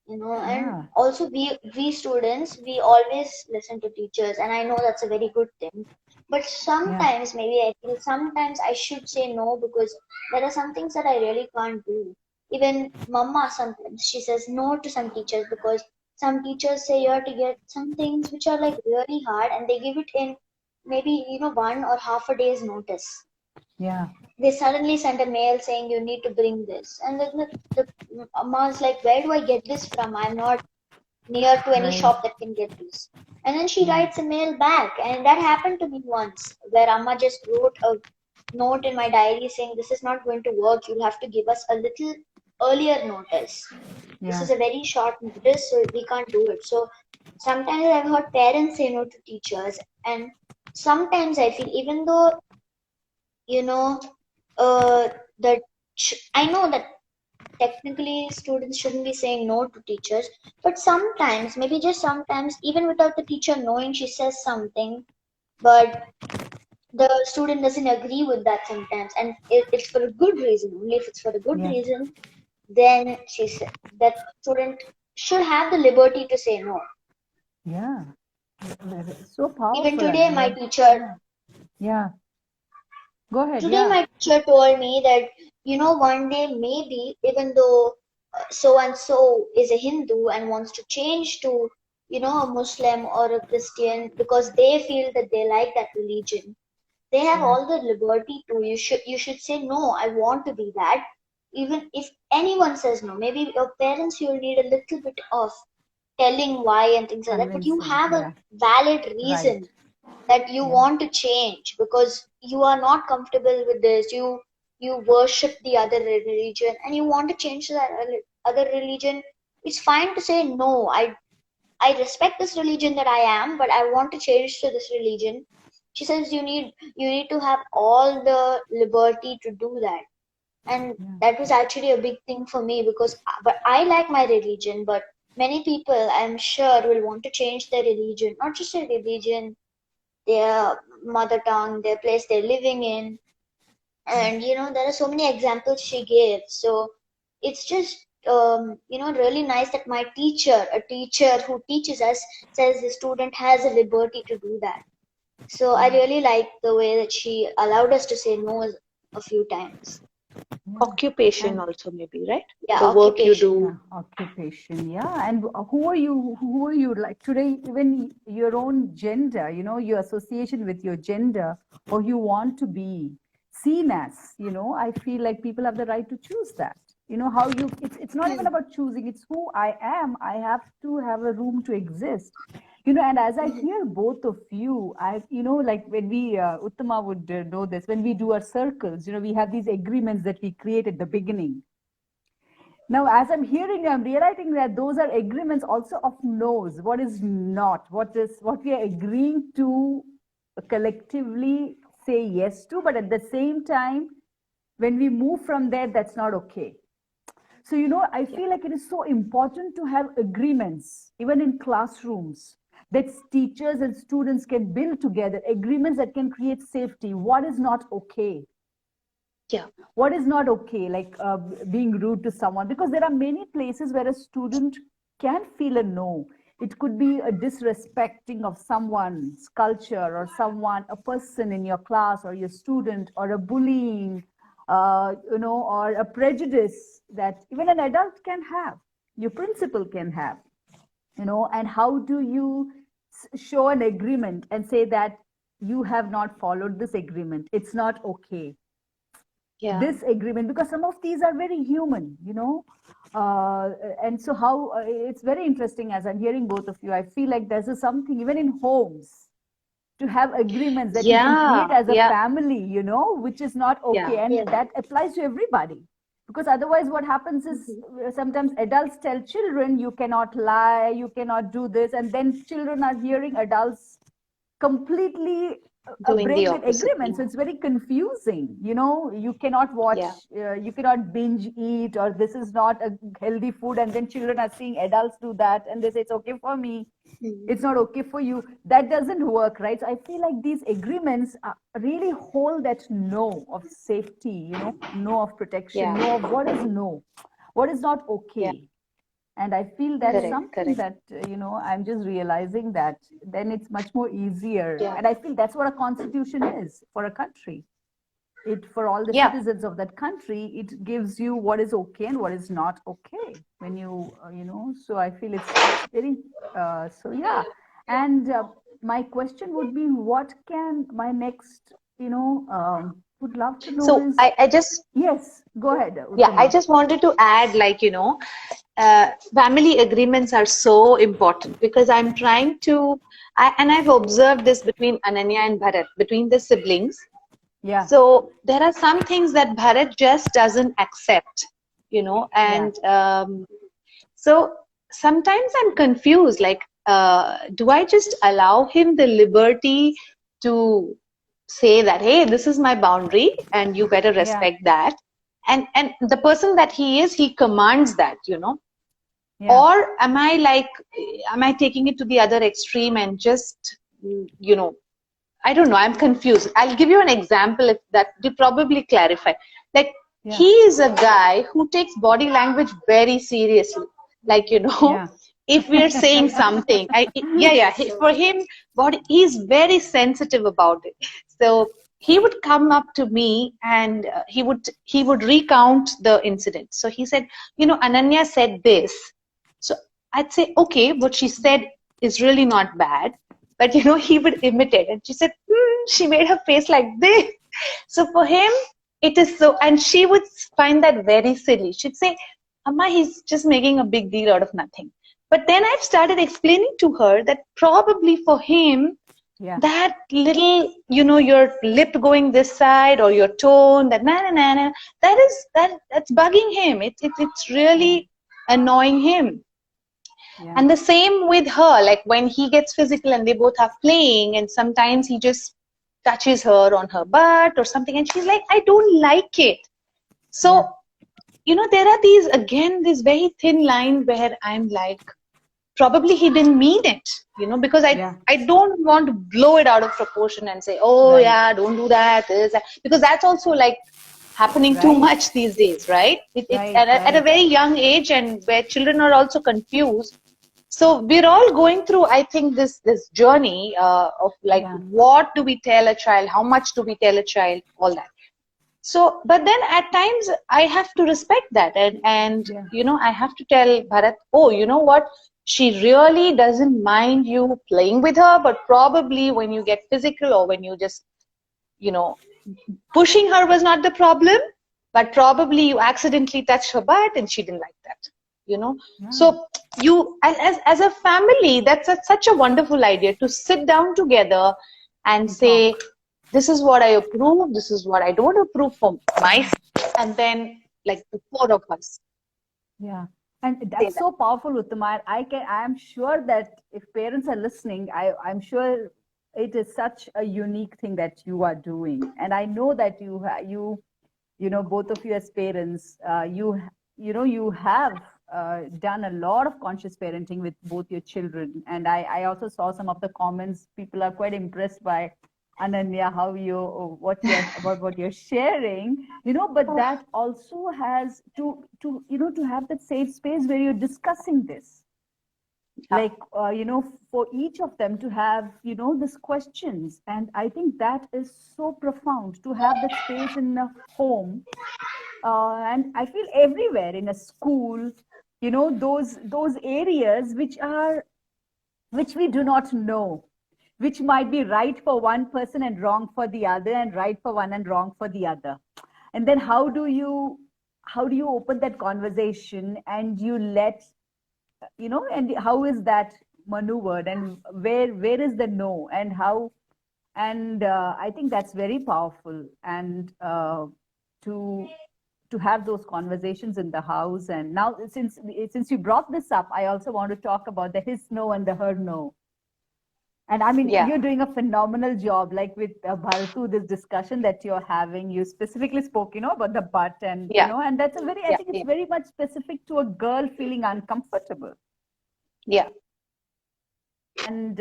And Yeah. also we students, we always listen to teachers, and I know that's a very good thing. But Yeah. sometimes maybe I feel sometimes I should say no, because there are some things that I really can't do. Even mama, sometimes she says no to some teachers, because some teachers say you have to get some things which are like really hard, and they give it in maybe 1 or half a day's notice. Yeah. They suddenly send a mail saying you need to bring this, and then the Amma's like, "Where do I get this from? I'm not near to any Right. shop that can get this." And then she Yeah. writes a mail back, and that happened to me once, where Amma just wrote a note in my diary saying, "This is not going to work. You'll have to give us a little earlier notice. This Yeah. is a very short notice, so we can't do it." So sometimes I've heard parents say no to teachers, and sometimes I feel, even though you know that I know that technically students shouldn't be saying no to teachers, but sometimes, maybe just sometimes, even without the teacher knowing, she says something, but the student doesn't agree with that sometimes, and it's for a good reason. Only if it's for a good Yeah. reason, then that student should have the liberty to say no. Yeah. It's so Even powerful, today my Ananya. teacher Yeah. Yeah. Go ahead. Today, Yeah. my teacher told me that, one day maybe, even though so and so is a Hindu and wants to change to, a Muslim or a Christian, because they feel that they like that religion, they have Yeah. all the liberty to. You should say, "No, I want to be that." even if anyone says no, maybe your parents, you'll need a little bit of telling why and things like that, but you Convincing. have a Yeah. valid Right. reason that you Yeah. want to change because you are not comfortable with this. You worship the other religion and you want to change to that other religion. It's fine to say no. I respect this religion that I am, but I want to change to this religion. She says you need to have all the liberty to do that. And Yeah. that was actually a big thing for me because but I like my religion, but many people I'm sure will want to change their religion, not just their religion, their mother tongue, their place they're living in. And there are so many examples she gave. So it's just really nice that my teacher, a teacher who teaches us, says the student has a liberty to do that. So I really like the way that she allowed us to say no a few times. Yeah. Occupation And also maybe, right? Yeah, The work you occupation. yeah, do. occupation. Yeah. And who are you? Who are you? Like today, even your own gender, your association with your gender, or you want to be seen as, I feel like people have the right to choose that. How it's not even Hmm. about choosing, it's who I am. I have to have a room to exist. And as I Mhm. hear both of you, like when we, Uttama would know this, when we do our circles, we have these agreements that we create at the beginning. Now, as I'm hearing, I'm realizing that those are agreements also of no's. What is not? What we are agreeing to collectively say yes to, but at the same time, when we move from there, that's not okay. So, I Yeah. feel like it is so important to have agreements, even in classrooms, that teachers and students can build together agreements that can create safety. What is not okay? Yeah. What is not okay, like being rude to someone, because there are many places where a student can feel a no. It could be a disrespecting of someone's culture or someone, a person in your class or your student, or a bullying, or a prejudice that even an adult can have, your principal can have. And how do you show an agreement and say that you have not followed this agreement, it's not okay, Yeah. this agreement, because some of these are very human, and so how it's very interesting. As I'm hearing both of you, I feel like there's something even in homes to have agreements that you can create Yeah. as a Yeah. family, which is not okay, Yeah. and Yeah. that applies to everybody. Because otherwise what happens is, Mhm. sometimes adults tell children you cannot lie, you cannot do this, and then children are hearing adults completely Doing the break that opposite. agreement. So Yeah. it's very confusing. You cannot watch, Yeah. you cannot binge eat, or this is not a healthy food, and then children are seeing adults do that and they say it's okay for me, Mhm. it's not okay for you. That doesn't work, right? So I feel like these agreements really hold that no of safety, no of protection, Yeah. no of what is no, what is not Yeah. okay. And I feel that's Mhm. Correct. something Correct. that, I'm just realizing that then it's much more easier. Yeah. And I feel that's what a constitution is for a country. It, for all the Yeah. citizens of that country, it gives you what is okay and what is not okay when so I feel it's very, so yeah. And my question would be, what can my next, would love to know So is, I just, yes, go ahead, yeah, I Uttama. just wanted to add, like, family agreements are so important because I'm trying to, and I've observed this between Ananya and Bharat, between the siblings. Yeah. So there are some things that Bharat just doesn't accept, Yeah. and so sometimes I'm confused, like, do I just allow him the liberty to say that, hey, this is my boundary and you better Yeah. respect that? And the person that he is, he commands that, Yeah. or am I taking it to the other extreme and just, I don't know, I'm confused. I'll give you an example if that will probably clarify. Like, Yeah. he is a guy who takes body language very seriously. Like, Yeah. if we're saying something, yeah, yeah, for him, he's very sensitive about it. So he would come up to me and he would recount the incident. So he said, Ananya said this. So I'd say, okay, what she said is really not bad. But he would imitate. And she said, she made her face like this. So for him, it is so, and she would find that very silly. She'd say, Amma, he's just making a big deal out of nothing. But then I've started explaining to her that probably for him, that little, your lip going this side or your tone, that na na na na, that's bugging him. It's really annoying him. And the same with her, like when he gets physical and they both are playing, and sometimes he just touches her on her butt or something, and she's like, I don't like it. So, there are this very thin line where I'm like, probably he didn't mean it, because I don't want to blow it out of proportion and say, oh yeah, don't do that, because that's also like happening too much these days, right? At a very young age, and where children are also confused. So we're all going through, I think, this journey of like, what do we tell a child? How much do we tell a child? All that. So, but then at times I have to respect that, and I have to tell Bharat, oh, you know what? She really doesn't mind you playing with her, but probably when you get physical or when you just, pushing her was not the problem, but probably you accidentally touched her butt and she didn't like that, So you, as a family, that's such a wonderful idea to sit down together and say, this is what I approve, this is what I don't approve for myself, and then like the four of us. Yeah. And that's so powerful, Uthama. I am sure that if parents are listening, I'm sure it is such a unique thing that you are doing. And I know that you both of you as parents, you have done a lot of conscious parenting with both your children. And I also saw some of the comments. People are quite impressed by Ananya, what you're sharing, but that also has to have that safe space where you're discussing this. Like, for each of them to have, these questions. And I think that is so profound to have that space in a home. And I feel everywhere in a school, those areas which we do not know, which might be right for one person and wrong for the other, and right for one and wrong for the other. And then how do you open that conversation, and you let, and how is that maneuvered, and where is the no, and how, and I think that's very powerful. And to have those conversations in the house. And now, since you brought this up, I also want to talk about the his no and the her no. And I mean, you're doing a phenomenal job, like with Bharatu, this discussion that you're having. You specifically spoke, about the butt, and and that's I think it's very much specific to a girl feeling uncomfortable. Yeah. And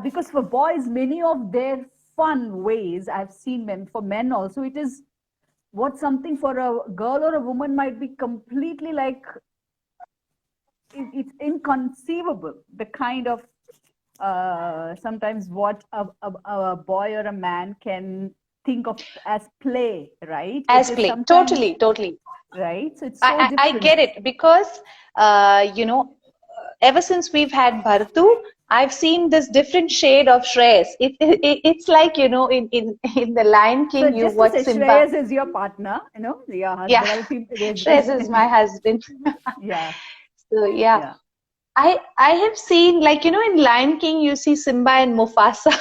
because for boys, many of their fun ways, I've seen men, for men also, it is what something for a girl or a woman might be completely like, it's inconceivable, the kind of sometimes what a boy or a man can think of as play, right? As play, totally. Right, so it's so different. I get it, because ever since we've had Bharatu, I've seen this different shade of Shreyas. It's like, in the Lion King, so you watch Simba. Shreyas is your partner, your husband. Yeah, Shreyas is my husband. Yeah. So I have seen, like, in Lion King, you see Simba and Mufasa,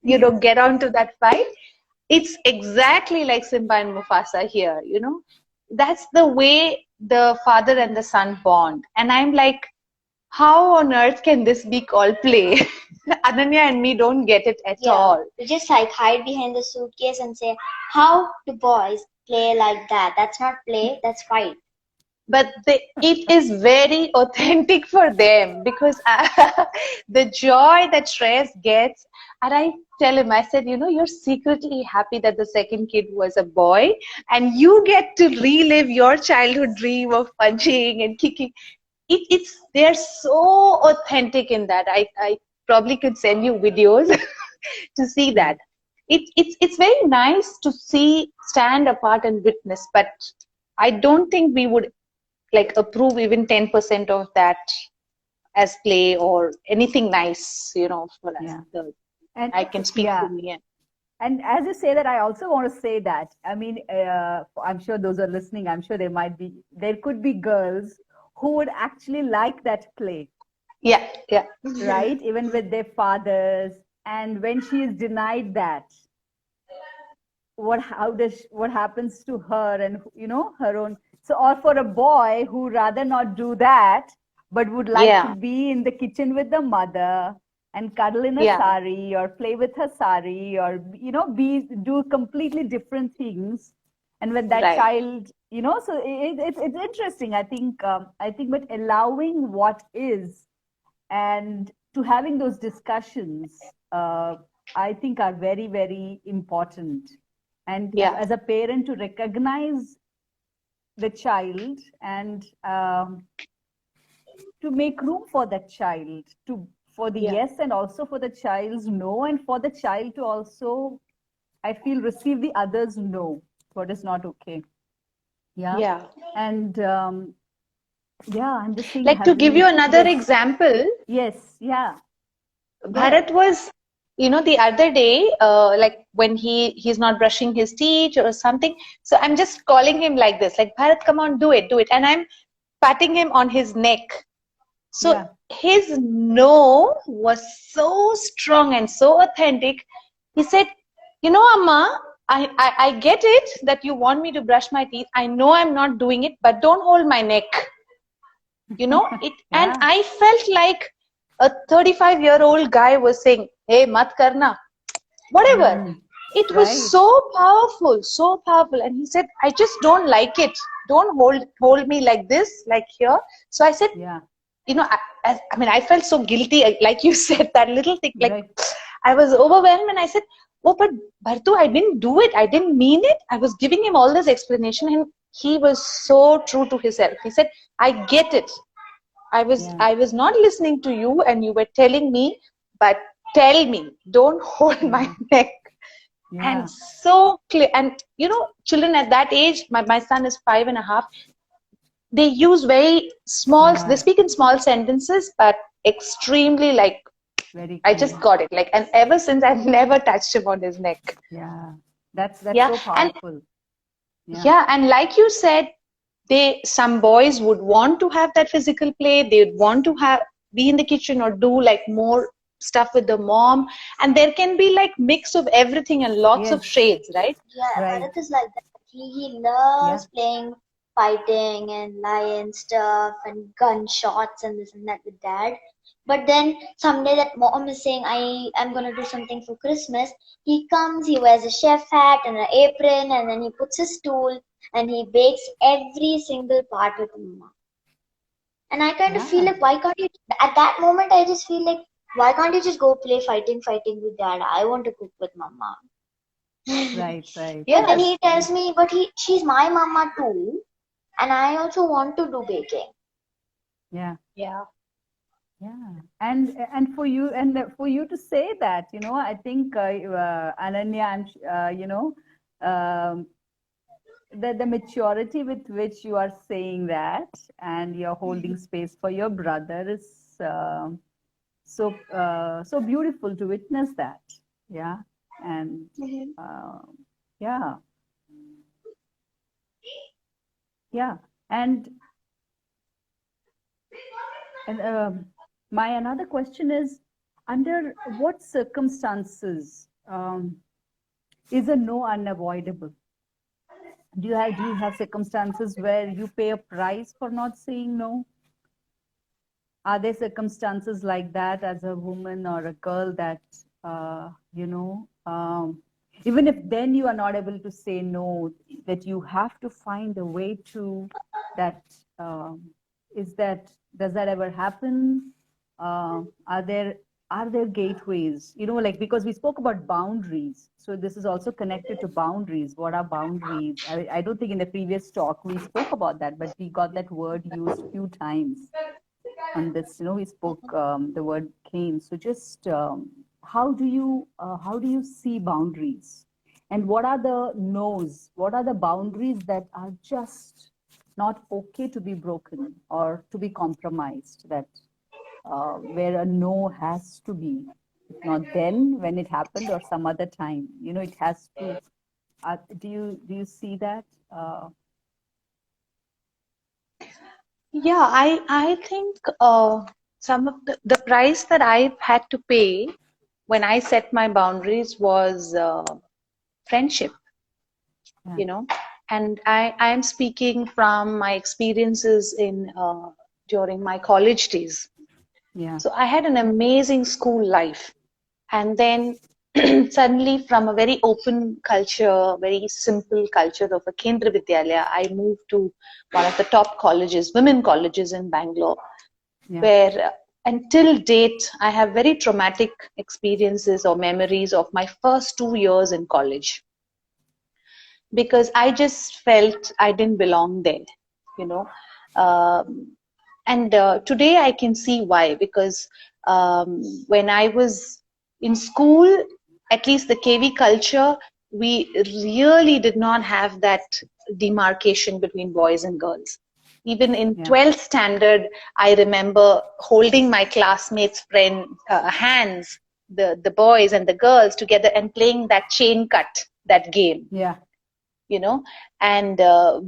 get onto that fight. It's exactly like Simba and Mufasa here, That's the way the father and the son bond. And I'm like, how on earth can this be called play? Ananya and me don't get it at all. You just like hide behind the suitcase and say, how do boys play like that? That's not play, that's fight. But it is very authentic for them, because the joy that Shreyas gets, and I tell him, I said, you're secretly happy that the second kid was a boy, and you get to relive your childhood dream of punching and kicking. They're so authentic in that. I probably could send you videos to see that. It's very nice to stand apart and witness, but I don't think we would like approve even 10% of that as play or anything nice, for us. And I can speak for me. And as you say that, I also want to say that, I mean, I'm sure those are listening, I'm sure there could be girls who would actually like that play, Yeah, yeah, right? Even with their fathers. And when she is denied that, what happens to her, and her own. So, or for a boy who rather not do that but would like to yeah, be in the kitchen with the mother and cuddle in a yeah. sari or play with her sari, or be do completely different things. And when that Right. child, so it's interesting. I think but allowing what is, and to having those discussions, I think are very, very important. And Yeah, as a parent, to recognize the child, and to make room for that child, for the yeah, yes, and also for the child's no, and for the child to also, I feel, receive the other's no, what is not okay. Yeah. yeah. And yeah, I'm just saying, Like, to give you another yes, example, yes, yeah, go ahead. Bharat was, the other day, like when he's not brushing his teeth or something. So I'm just calling him like this, like, Bharat, come on, do it, do it. And I'm patting him on his neck. So Yeah, his no was so strong and so authentic. He said, Amma, I get it that you want me to brush my teeth. I know I'm not doing it, but don't hold my neck. It, and yeah. I felt like a 35-year-old guy was saying, hey, mat karna, whatever. Mm, It was right. so powerful. And he said, I just don't like it. Don't hold me like this, like here. So I said, Yeah, I mean, I felt so guilty, like you said, that little thing, like right. I was overwhelmed, and I said, oh, but Bhartu, I didn't do it. I didn't mean it. I was giving him all this explanation, and he was so true to himself. He said, I get it. Yeah, I was not listening to you, and you were telling me, but tell me, don't hold my yeah, neck. And yeah, so clear. And children at that age, my son is 5.5, they use very small, they yeah. speak in small sentences, but extremely, like, Very I just clear. got it. Like, and ever since, I've never touched him on his neck. Yeah, that's Yeah. so And powerful. Yeah, yeah, and like you said, some boys would want to have that physical play. They would want to be in the kitchen or do like more stuff with the mom. And there can be like mix of everything and lots of yes, shades, right? Yeah, right. Bharat is like that. He Yeah, loves playing fighting and lion stuff and gunshots and this and that with dad. But then someday that mom is saying, I'm gonna do something for Christmas. He comes, he wears a chef hat and an apron, and then he puts his stool and he bakes every single part with mama. And I kind of feel yeah, like, why can't you? At that moment, I just feel like, why can't you just go play fighting with dad? I want to cook with mama. right, right, But then right. he tells me, but she's my mama too, and I also want to do baking. Yeah, Yeah. yeah. And for you to say that, I think, Ananya, um, the maturity with which you are saying that, and you're holding space for your brother, is so beautiful to witness that. Yeah. And Mhm. uh, yeah, yeah. And my another question is, under what circumstances is a no unavoidable? Do you have circumstances where you pay a price for not saying no? Are there circumstances like that as a woman or a girl that, even if then you are not able to say no, that you have to find a way to that? Does that ever happen? Are there gateways? Like, because we spoke about boundaries, so this is also connected to boundaries. What are boundaries? I don't think in the previous talk we spoke about that, but we got that word used few times on this. We spoke, the word came. So just, how do you see boundaries, and what are the no's? What are the boundaries that are just not okay to be broken or to be compromised? That where a no has to be. if not then, when it happened, or some other time. You know, it has to. Do you see that? Yeah, I think some of the price that I had to pay when I set my boundaries was friendship, Yeah, you know. And I am speaking from my experiences in during my college days. yeah, So I had an amazing school life, and then suddenly from a very open culture, very simple culture of a Kendra Vidyalaya, I moved to one of the top colleges, women colleges in Bangalore, yeah, where until date I have very traumatic experiences or memories of my first 2 years in college, because I just felt I didn't belong there, you know. And today I can see why, because when I was in school, at least the KV culture, we really did not have that demarcation between boys and girls. Even in yeah, 12th standard, I remember holding my classmates' friend hands, the boys and the girls together, and playing that chain cut, that game, yeah, you know. And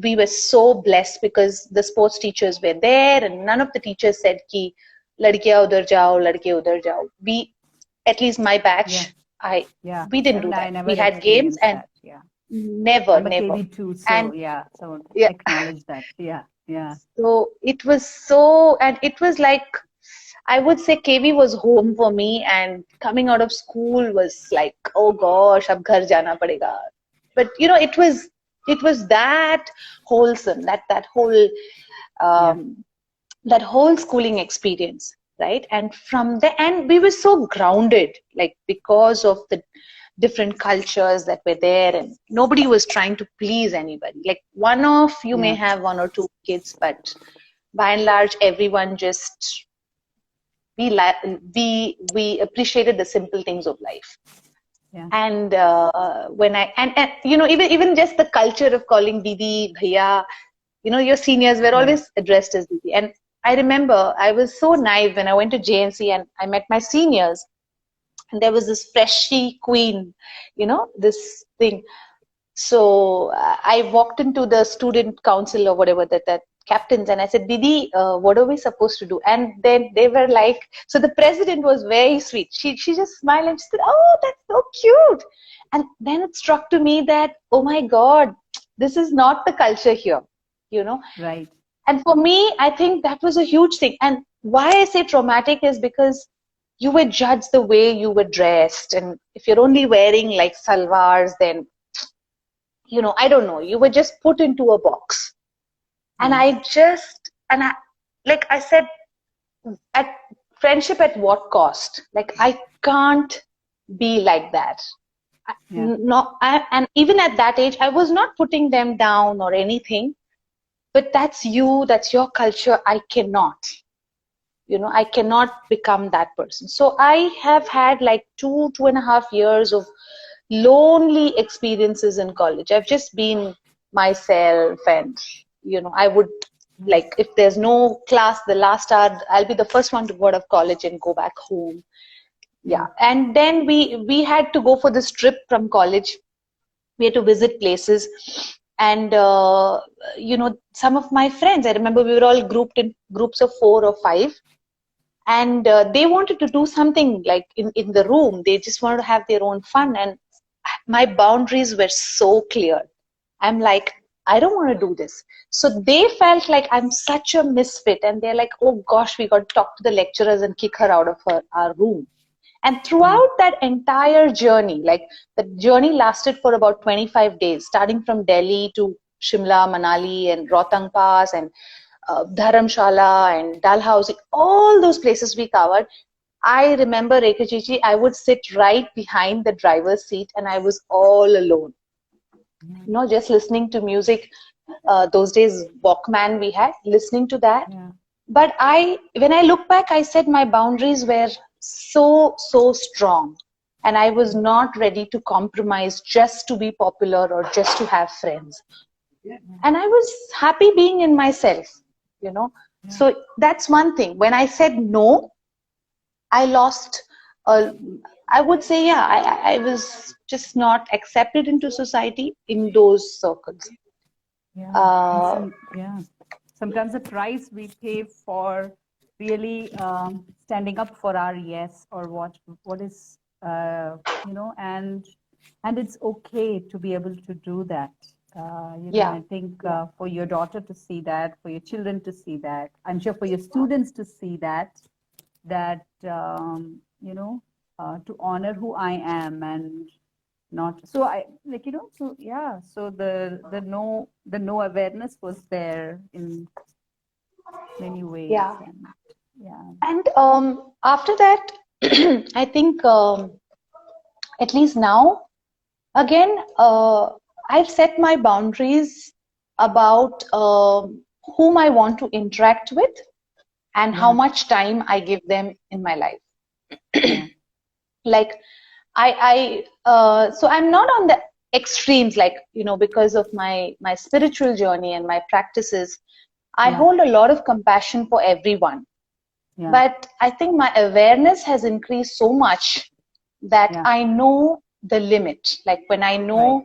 we were so blessed because the sports teachers were there, and none of the teachers said ki ladkiya udhar jao, ladke udhar jao. We, at least my batch, yeah, I yeah. we didn't do Even I that. never We had games, experienced and that. Yeah. never I'm a never. KV too, so And yeah, so yeah, acknowledge that. Yeah, yeah, so it was so, and it was like, I would say KV was home for me, and coming out of school was like, oh gosh, ab ghar jana padega. But you know, it was that wholesome, that whole yeah, um, that whole schooling experience, right? And from the and we were so grounded, like because of the different cultures that were there, and nobody was trying to please anybody. Like one of you may yeah, have one or two kids, but by and large, everyone just we appreciated the simple things of life. yeah, And when and you know, even just the culture of calling Didi, Bhaiya, you know, your seniors were yeah, always addressed as Didi. And I remember I was so naive when I went to JNC and I met my seniors, and there was this freshy queen, you know, this thing. So I walked into the student council or whatever, that captains, and I said, Didi, what are we supposed to do? And then they were like, so the president was very sweet. She just smiled and she said, oh, that's so cute. And then it struck to me that, oh my God, this is not the culture here, you know. right. And for me, I think that was a huge thing. And why I say traumatic is because you were judged the way you were dressed. And if you're only wearing like salwars, then, you know, I don't know, you were just put into a box. And Yeah, I, like I said, at friendship at what cost? Like, I can't be like that. yeah, And even at that age, I was not putting them down or anything, but that's you, that's your culture. I cannot, you know, I cannot become that person. So I have had like 2.5 years of lonely experiences in college. I've just been myself, and you know, I would, yeah, like, if there's no class the last hour, I'll be the first one to go out of college and go back home. yeah, Yeah. And then we had to go for this trip from college. We had to visit places, and you know, some of my friends, I remember we were all grouped in groups of 4 or 5, and they wanted to do something like in the room. They just wanted to have their own fun, and my boundaries were so clear. I'm like, I don't want to do this. So they felt like I'm such a misfit, and they're like, oh gosh, we got to talk to the lecturers and kick her out of our room. And yeah, throughout that entire journey, like the journey lasted for about 25 days, starting from Delhi to Shimla, Manali, and Rohtang Pass, and Dharamshala, and Dalhousie, all those places we covered. I remember, Rekha Chichi, I would sit right behind the driver's seat, and I was all alone, yeah, you know, just listening to music. Those days, Walkman we had, listening to that. yeah, But when I look back, I said my boundaries were so strong, and I was not ready to compromise just to be popular or just to have friends. And I was happy being in myself, you know. yeah, So that's one thing. When I said no, I lost I would say, yeah, I was just not accepted into society in those circles. Yeah. Uh, Yeah. Sometimes the price we pay for really standing up for our yes or what is and it's okay to be able to do that. yeah, I think for your daughter to see that, for your children to see that, I'm sure for your students to see that to honor who I am and not so I like so yeah so the no awareness was there in many ways yeah. and yeah And after that, I think at least now, again, I've set my boundaries about whom I want to interact with and how yeah much time I give them in my life. yeah Like so I'm not on the extremes, like, because of my spiritual journey and my practices, I yeah hold a lot of compassion for everyone. yeah But I think my awareness has increased so much that yeah I know the limit. Like when I right know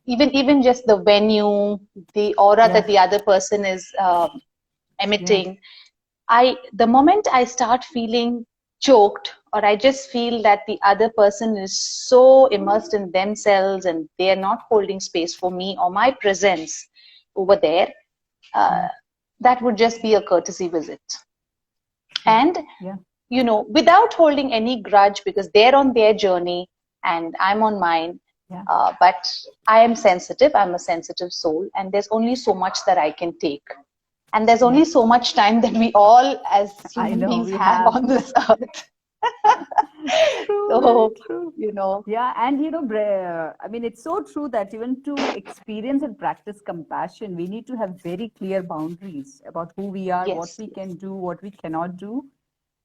even just the venue, the aura yeah that the other person is yeah emitting, the moment I start feeling choked, or I just feel that the other person is so immersed in themselves and they are not holding space for me or my presence over there, uh, yeah that would just be a courtesy visit. true And yeah without holding any grudge, because they're on their journey and I'm on mine. yeah But I am sensitive. I'm a sensitive soul, and there's only so much that I can take. And there's yeah only so much time that we all, as I human know beings, we have have on this earth. true very So, true you know, yeah and I mean it's so true that even to experience and practice compassion we need to have very clear boundaries about who we are what yes, we yes, can do what we cannot do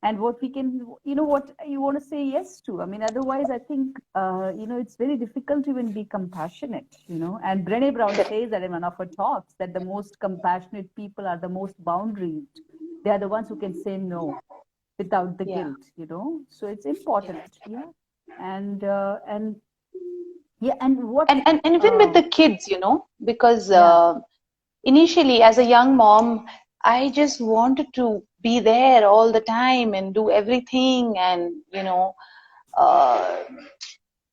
and what we can what you want to say yes to. I mean otherwise I think it's very difficult to even be compassionate, and Brené Brown correct. says that in one of her talks that the most compassionate people are the most boundaried. They are the ones who can say no without the Yeah, guilt, so it's important. correct. Yeah. And yeah and what And even with the kids, because yeah initially, as a young mom, I just wanted to be there all the time and do everything, and uh,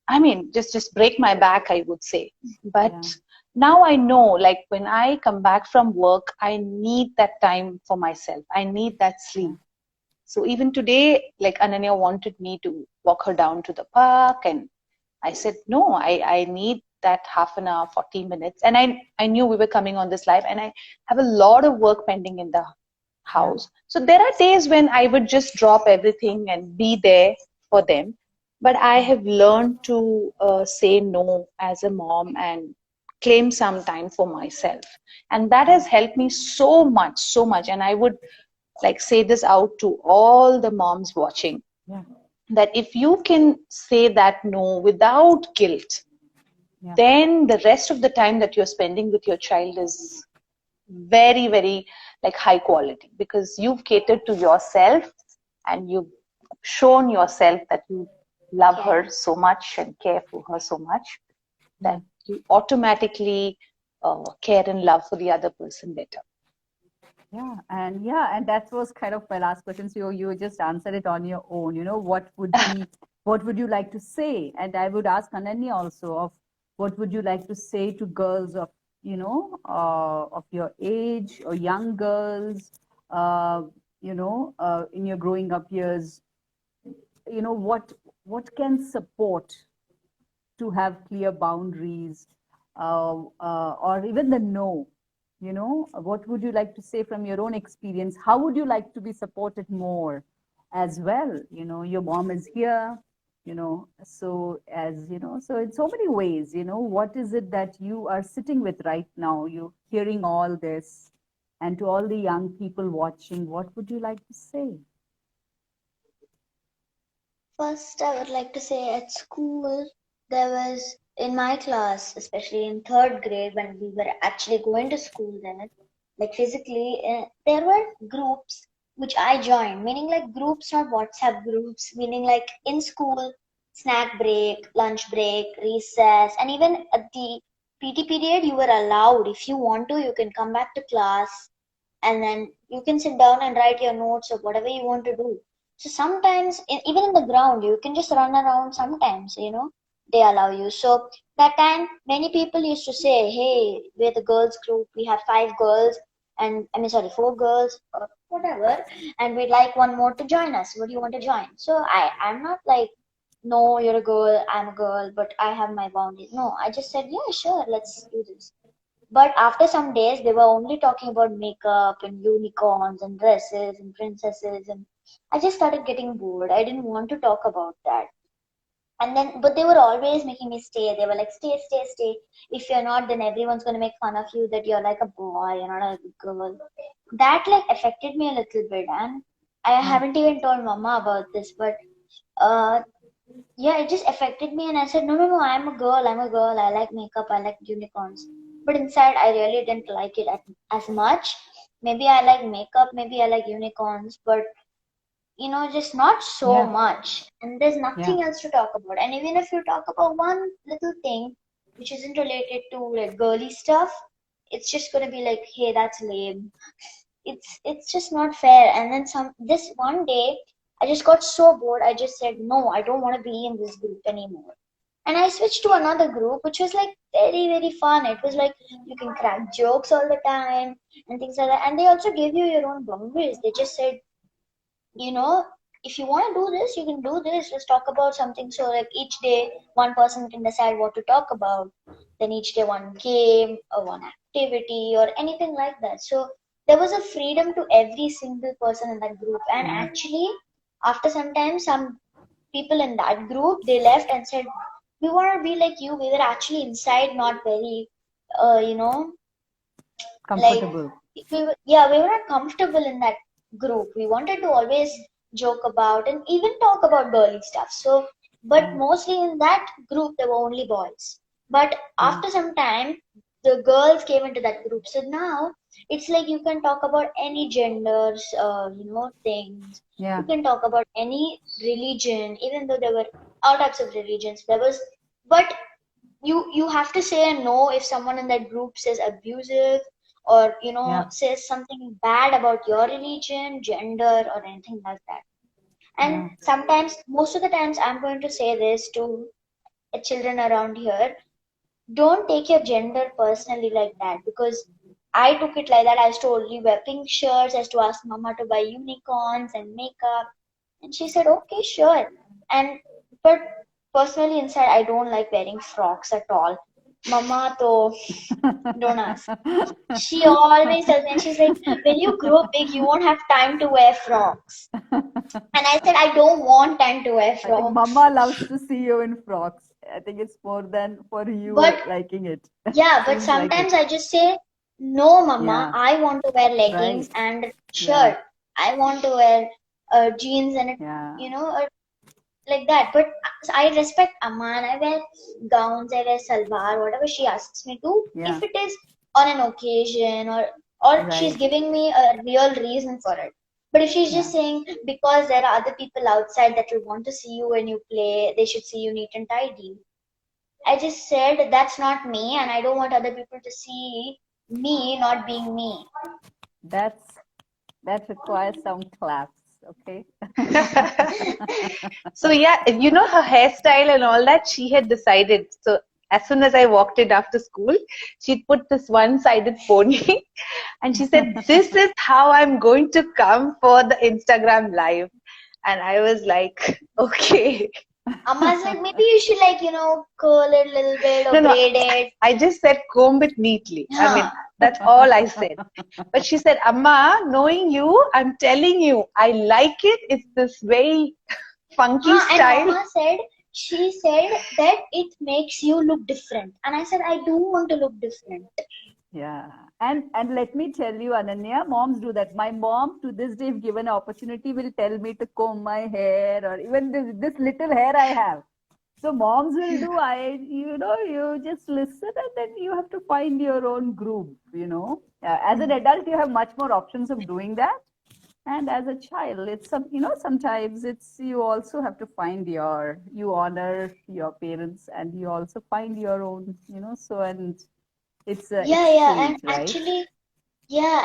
I mean, just break my back, I would say. yeah But now I know, like when I come back from work, I need that time for myself. I need that yeah sleep. So even today, like Ananya wanted me to walk her down to the park, and I said, no, I need that half an hour, 40 minutes. And I knew we were coming on this live, and I have a lot of work pending in the yeah house. So there are days when I would just drop everything and be there for them. But I yeah have learned to say no as a mom and claim some time for myself. And that yeah has helped me so much, so much. And I would like say this out to all the moms watching, yeah that if you can say that no without guilt, yeah then the rest of the time that you're spending with your child is very, very like high quality, because you've catered to yourself and you've shown yourself that you love her so much and care for her so much yeah that you automatically care and love for the other person better. And that was kind of my last question. So you just answered it on your own. What would you like to say? And I would ask Ananya also of what would you like to say to girls of of your age or young girls, in your growing up years. What can support to have clear boundaries, or even the no. What would you like to say from your own experience? How would you like to be supported more as well? Your mom is here, so in so many ways, what is it that you are sitting with right now? You hearing all this, and to all the young people watching, what would you like to say? First, I would like to say at school, there was in my class, especially in third grade, when we were actually going to school there, like physically, there were groups which I joined, meaning like groups, not WhatsApp groups, meaning like in school, snack break, lunch break, recess, and even at the PT period, you were allowed. If you want to, you can come back to class and then you can sit down and write your notes or whatever you want to do. So sometimes, even in the ground, you can just run around sometimes, they allow you. So that time, many people used to say, hey, we're the girls group, we have 5 girls, and I mean, sorry, 4 girls, or whatever, and we'd like one more to join us. What do you want to join? So I'm not like, no, you're a girl, I'm a girl, but I have my boundaries. No, I just said, yeah, sure, let's do this. But after some days, they were only talking about makeup and unicorns and dresses and princesses, and I just started getting bored. I didn't want to talk about that. And then, but they were always making me stay. They were like, stay, stay, stay. If you're not, then everyone's going to make fun of you that you're like a boy, you're not a girl. That like affected me a little bit. And I haven't even told mama about this, but uh, yeah, it just affected me. And I said, no, no, no, I'm a girl. I'm a girl. I like makeup. I like unicorns. But inside, I really didn't like it as much. Maybe I like makeup. Maybe I like unicorns. But just not so much. And there's nothing else to talk about. And even if you talk about one little thing which isn't related to like girly stuff, it's just gonna be like, hey, that's lame. It's just not fair. And then this one day, I just got so bored. I just said, no, I don't want to be in this group anymore. And I switched to another group, which was like very, very fun. It was like you can crack jokes all the time and things like that. And they also gave you your own boundaries. They just said, if you want to do this, you can do this. Let's talk about something. So, like each day, one person can decide what to talk about. Then each day, one game or one activity or anything like that. So, there was a freedom to every single person in that group. And actually, after some time, some people in that group they left and said, "We want to be like you." We were actually inside, not very, you know, like Comfortable. we were not comfortable in that group. We wanted to always joke about and even talk about girly stuff. So but mostly in that group there were only boys. But after some time the girls came into that group. So now it's like you can talk about any genders, things. You Yeah. can talk about any religion, even though there were all types of religions. There was, but you have to say a no if someone in that group says abusive or says something bad about your religion, gender, or anything like that. And sometimes, most of the times, I'm going to say this to children around here: don't take your gender personally like that, because I took it like that. I used to only wear pink shirts. I used to ask mama to buy unicorns and makeup, and she said, okay, sure. And but personally inside, I don't like wearing frocks at all. Mama, to don't ask. She always tells me, and she's like, when you grow big, you won't have time to wear frocks. And I said, I don't want time to wear I think frocks. Mama loves to see you in frocks. I think it's more than for you But liking it. yeah, but Seems like sometimes it. I just say, no, Mama, Yeah. I want to wear leggings Right. and Yeah. shirt. I want to wear jeans and, Yeah. like that. But I respect Amma and I wear gowns, I wear salwar, whatever she asks me to, Yeah. if it is on an occasion or she's Right. giving me a real reason for it. But if she's Yeah. just saying because there are other people outside that will want to see you when you play, they should see you neat and tidy. I just said that's not me, and I don't want other people to see me not being me. That's that requires some claps. Okay. So yeah, her hairstyle and all that, she had decided. So as soon as I walked in after school, she'd put this one-sided pony and she said, this is how I'm going to come for the Instagram live. And I was like, okay. Amma's like, maybe you should curl it a little bit or No, no, braid it. I just said comb it neatly. I mean, Huh. that's all I said. But she said, Amma, knowing you, I'm telling you, I like it. It's this very funky And style. Amma said, she said that it makes you look different. And I said, I do want to look different. Yeah. And let me tell you, Ananya, moms do that. My mom to this day, if given an opportunity, will tell me to comb my hair or even this little hair I have. So moms will do, you just listen and then you have to find your own groove. As an adult, you have much more options of doing that. And as a child, it's sometimes it's you also have to find you honor your parents and you also find your own, so and it's a Yeah, yeah, exchange, right?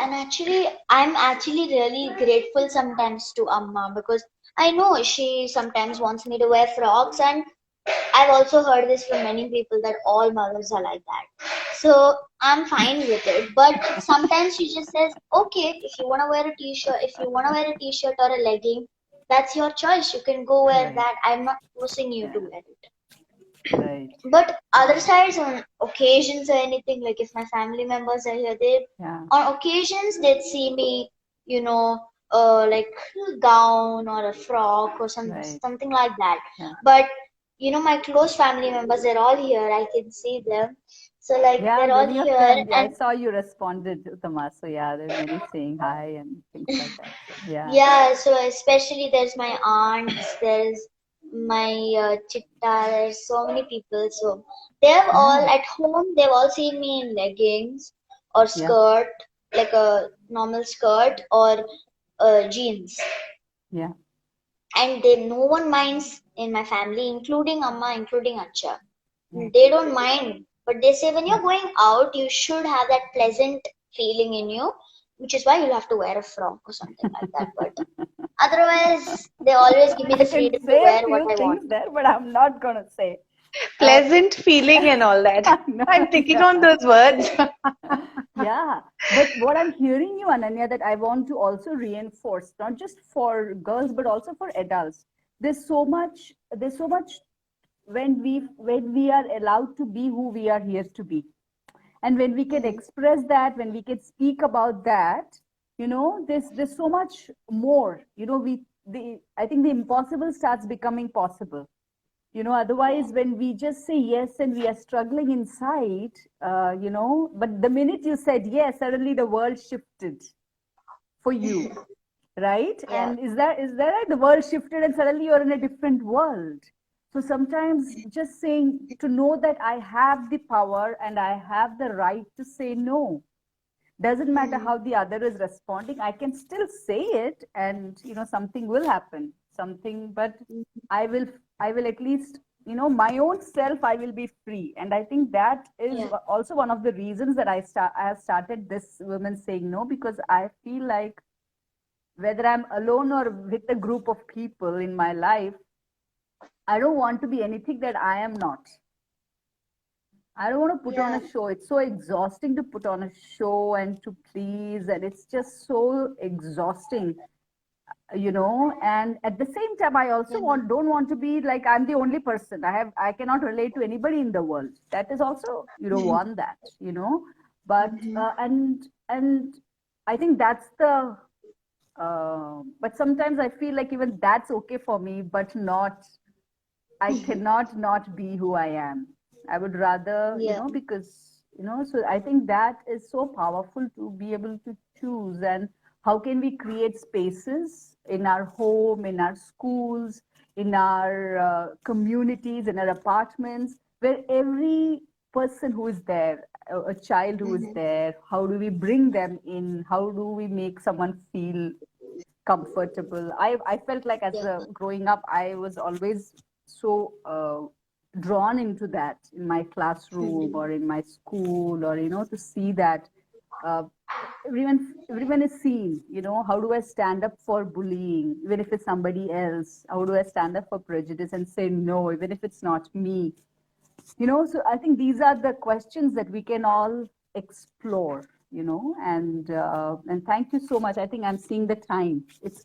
and actually, I'm actually really grateful sometimes to Amma because I know she sometimes wants me to wear frocks, and I've also heard this from many people that all mothers are like that. So I'm fine with it. But sometimes she just says, okay, if you want to wear a t-shirt, if you want to wear a t-shirt or a legging, that's your choice. You can go wear Right. that. I'm not forcing you to Yeah. wear it. Right. But other sides, on occasions or anything, like if my family members are here, they Yeah. on occasions they'd see me, you know, like gown or a frock or Right. something like that. Yeah. But my close family members, they're all here. I can see them. So like Yeah, they're all many of here, them. I and saw you responded, Uthama. So yeah, there are many saying hi and things like that. So yeah. yeah. So especially there's my aunts, there's my chitta, there's so many people. So they've all Yeah. at home. They've all seen me in leggings or Yeah. skirt, like a normal skirt or jeans, Yeah. and no one minds in my family, including Amma, including Acha. Right. They don't mind, but they say when Yeah. you're going out, you should have that pleasant feeling in you, which is why you'll have to wear a frock or something like that. But otherwise, they always give me I the can freedom to say a wear what few I things want. there, but I'm not gonna say. Uh, Pleasant feeling and all that. no, I'm taking yeah. on those words. Yeah, but what I'm hearing you, Ananya, that I want to also reinforce, not just for girls, but also for adults. There's so much when we are allowed to be who we are here to be. And when we can Mhm. express that, when we can speak about that, there's so much more. I think the impossible starts becoming possible. Yeah. Otherwise, when we just say yes and we are struggling inside, but the minute you said yes, suddenly the world shifted for you, right? Yeah. And is that right? The world shifted and suddenly you're in a different world. So sometimes just saying, to know that I have the power and I have the right to say no. Doesn't matter Mhm. how the other is responding, I can still say it, and something will happen, something, but i will I will at least, my own self, I will be free. And I think that is Yeah. also one of the reasons that I have started this Women Saying No, because I feel like whether I'm alone or with a group of people in my life, I don't want to be anything that I am not. I don't want to put on Yeah. a show. It's so exhausting to put on a show and to please, and it's just so exhausting, And at the same time, I also Yeah. don't want to be like I'm the only person. I cannot relate to anybody in the world. That is also, want that. But Mhm. and I think that's the. But sometimes I feel like even that's okay for me, but not. I cannot not be who I am. I would rather, Yeah. because, so I think that is so powerful to be able to choose. And how can we create spaces in our home, in our schools, in our communities, in our apartments, where every person who is there, a child who is Mhm. there, how do we bring them in? How do we make someone feel comfortable? I felt like as Yeah. a growing up, I was always so drawn into that in my classroom Mhm. or in my school, or to see that uh, everyone is seen. How do I stand up for bullying, even if it's somebody else? How do I stand up for prejudice and say no, even if it's not me? So I think these are the questions that we can all explore. And thank you so much. I think I'm seeing the time. It's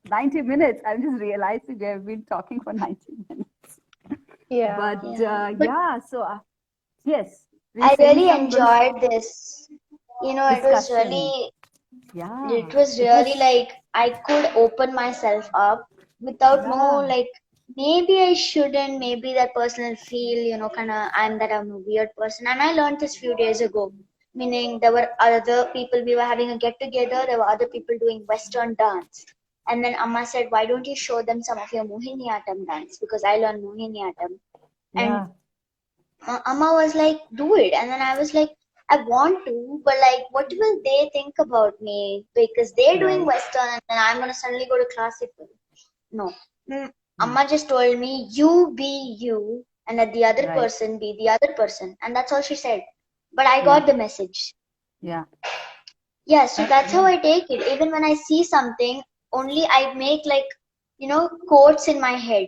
90 minutes. I'm just realizing we have been talking for 90 minutes. But Yeah. Yeah. But yeah, so yes, we're I saying really some good enjoyed this. It was discussion. really, Yeah, it was it really was. like I could open myself up without no, Yeah, like, maybe I shouldn't, maybe that person will feel, kind of, I'm a weird person. And I learned this few days ago, meaning there were other people, we were having a get together, there were other people doing Western dance. And then Amma said, why don't you show them some of your Mohiniyattam dance? Because I learned Mohiniyattam. And yeah, Amma was like, do it. And then I was like, I want to, but like, what will they think about me? Because they're doing Right. Western and then I'm gonna suddenly go to classical. No. Amma just told me, you be you, and let the other Right. person be the other person. And that's all she said. But I Yeah. got the message. Yeah. Yeah, so that's how Yeah. I take it. Even when I see something, only I make like, quotes in my head.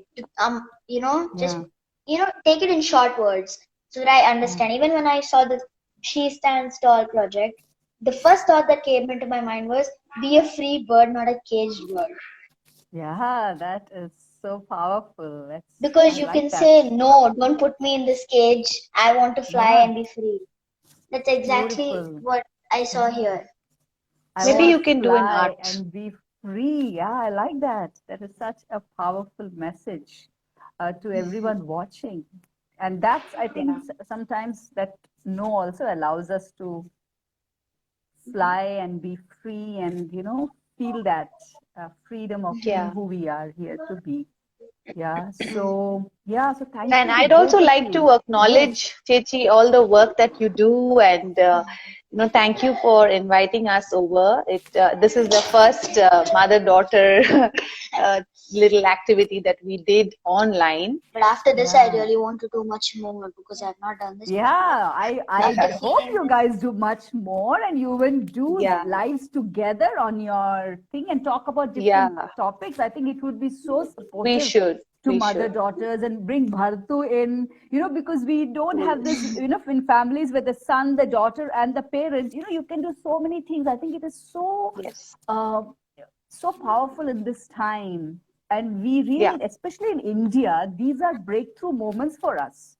Just, take it in short words so that I understand. Even when I saw the She Stands Tall project, the first thought that came into my mind was, be a free bird, not a caged bird. Yeah, that is so powerful. Because I you like can that. say, no, don't put me in this cage. I want to fly Yeah. and be free. That's exactly Beautiful. what I saw here. I Maybe want you to can do an fly art. and be free. Yeah, I like that. That is such a powerful message to everyone watching. And that's, I think, sometimes that no also allows us to fly and be free and, feel that freedom of being Yeah. who we are here to be. Yeah. So thank And you to I'd also both of like you. to Yes. acknowledge, Chechi, all the work that you do, and thank you for inviting us over. This is the first mother-daughter little activity that we did online. But after this, I Yeah. really want to do much more because I've not done this Yeah, before. I After hope seeing you guys do much more and you will do Yeah, lives together on your thing and talk about different yeah, topics. I think it would be so we supportive should, to we mother should. daughters and bring Bhartu in, because we don't have this, in families with the son, the daughter, and the parent, you can do so many things. I think it is Yes, uh, so powerful in this time. And we yeah, really, especially in India, these are breakthrough moments for us.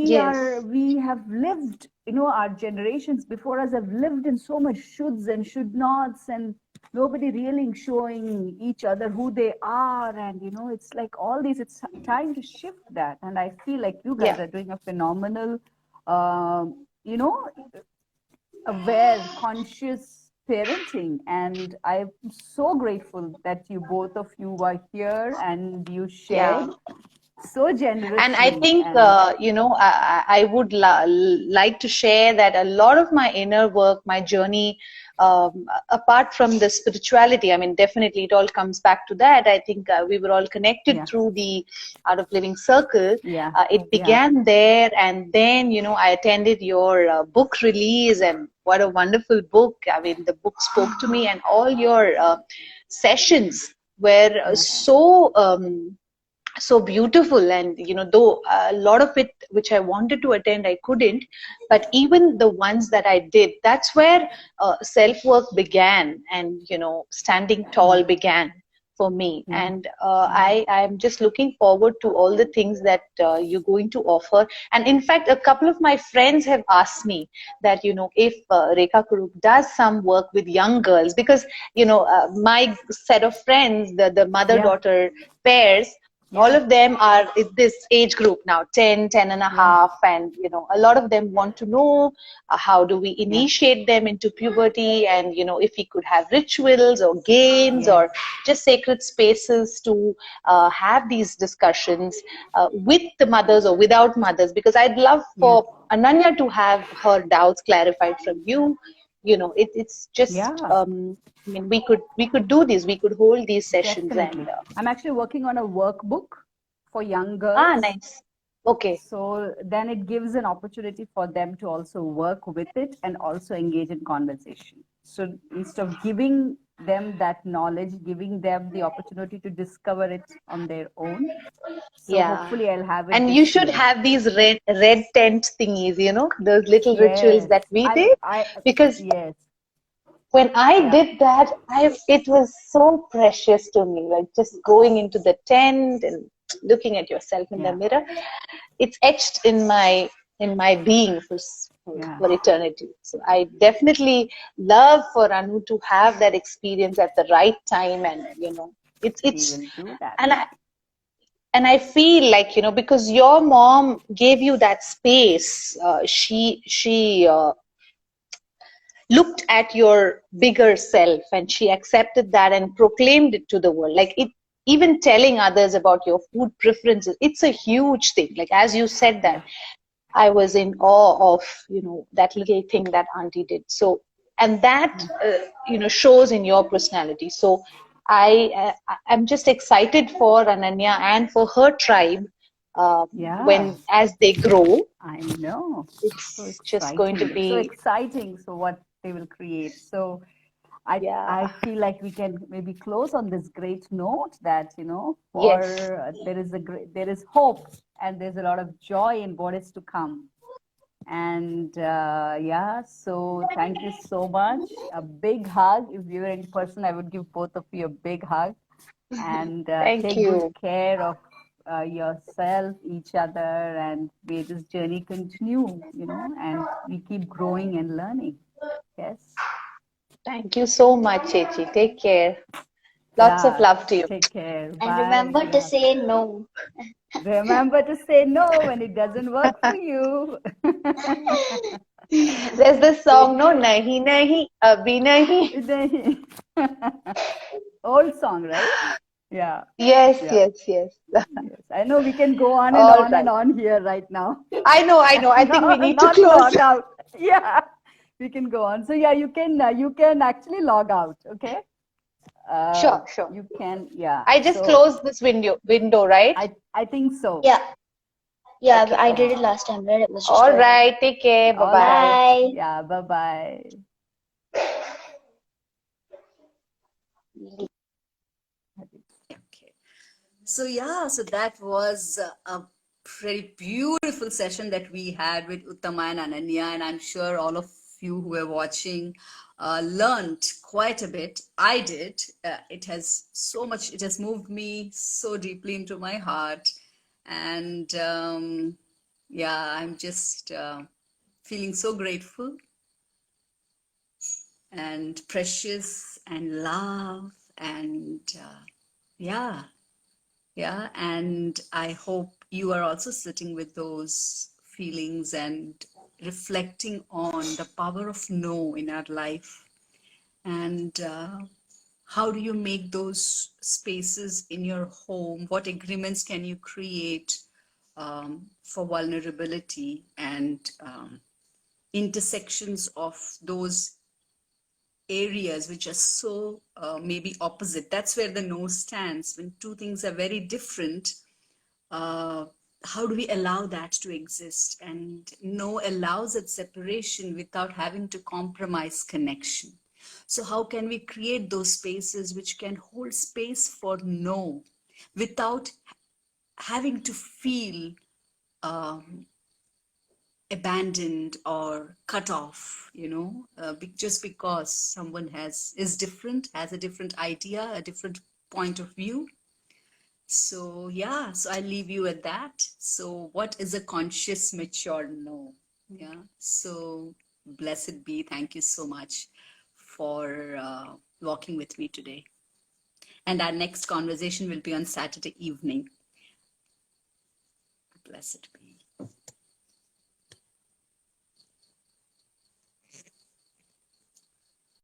yes, We have lived, our generations before us have lived in so much shoulds and should nots, and nobody really showing each other who they are. And it's like all these, it's time to shift that. And I feel like you yeah. guys are doing a phenomenal you know aware, conscious parenting. And I'm so grateful that you both of you were here and you Yeah. shared so And I generously. think, And I would like to share that a lot of my inner work, my journey, apart from the spirituality, I mean, definitely it all comes back to that. I think we were all connected yeah, through the Art of Living Circle. yeah, It yeah, began there, and then, I attended your book release, and what a wonderful book. I mean, the book spoke to me, and all your sessions were yeah, so beautiful. And though a lot of it which I wanted to attend I couldn't, but even the ones that I did, that's where self work began, and standing tall began for me. yeah, And I'm just looking forward to all the things that you're going to offer. And in fact, a couple of my friends have asked me that if Rekha Kuruk does some work with young girls, because my set of friends, the mother yeah, daughter pairs, all yeah, of them are in this age group now, 10, 10 and a yeah, half. And a lot of them want to know how do we yeah, initiate them into puberty, and if we could have rituals or games yes, or just sacred spaces to have these discussions with the mothers or without mothers, because I'd love yes, for Ananya to have her doubts clarified from you. It's just yeah, I mean, we could do this. We could hold these sessions. And definitely. I'm actually working on a workbook for young girls. nice. Okay. So then it gives an opportunity for them to also work with it and also engage in conversation. So instead of giving them that knowledge, giving them the opportunity to discover it on their own. So Yeah. hopefully I'll have it And you this should year. have these red tent thingies, those little rituals Yes, that we did. I, Because yes, when I yeah, did that, it was so precious to me. Like just going into the tent and looking at yourself in the yeah, mirror. It's etched in my being yeah. for eternity. So I definitely love for Anu to have that experience at the right time. And We it's will do that. and I feel like because your mom gave you that space. She looked at your bigger self, and she accepted that and proclaimed it to the world. Like it, even telling others about your food preferences, it's a huge thing. Like as you said that, Yeah, I was in awe of, that little thing that auntie did. So, and that, shows in your personality. So I'm just excited for Ananya and for her tribe, Yeah, as they grow. I know. So It's just going to exciting. It's so be, exciting. So what they will create. So I yeah, feel like we can maybe close on this great note that, yes. for there is hope and there's a lot of joy in what is to come. And yeah, so thank you so much. A big hug. If you were in person, I would give both of you a big hug. And Thank take good you. care of yourself, each other, and may this journey continue, and we keep growing and learning. Yes. Thank you so much, Chechi. Take care. Lots of Yeah. love to you. Take care. And Bye. remember to Yeah. say no. Remember to say no when it doesn't work for you. There's this song, no, nahi nahi, abhi nahi. Old song, right? Yeah. Yes, Yeah. yes, yes. Yes. I know we can go on and All on and right. on here right now. I know, I know. I think we need to Not close. log out. Yeah. We can go on. So yeah, you can actually log out. Okay. Sure, sure. You can. Yeah. I just So closed this window, right? I think so. Yeah, yeah, Okay, I did okay. it last time, right? It was just All closing. right. Take care. All Bye-bye. right. Bye. Yeah. Bye bye. Okay. So yeah, so that was a pretty beautiful session that we had with Uttama and Ananya, and I'm sure all of you who were watching learned quite a bit. I did. It has so much. It has moved me so deeply into my heart, and yeah, I'm just feeling so grateful and precious and love and yeah. Yeah, and I hope you are also sitting with those feelings and reflecting on the power of no in our life. And how do you make those spaces in your home? What agreements can you create for vulnerability and intersections of those areas which are so maybe opposite? That's where the no stands. When two things are very different, uh, how do we allow that to exist? And no allows that separation without having to compromise connection. So how can we create those spaces which can hold space for no without having to feel um, abandoned or cut off, just because someone is different, has a different idea, a different point of view. So, yeah, so I leave you at that. So, what is a conscious, mature no? Yeah, so blessed be. Thank you so much for walking with me today. And our next conversation will be on Saturday evening. Blessed be.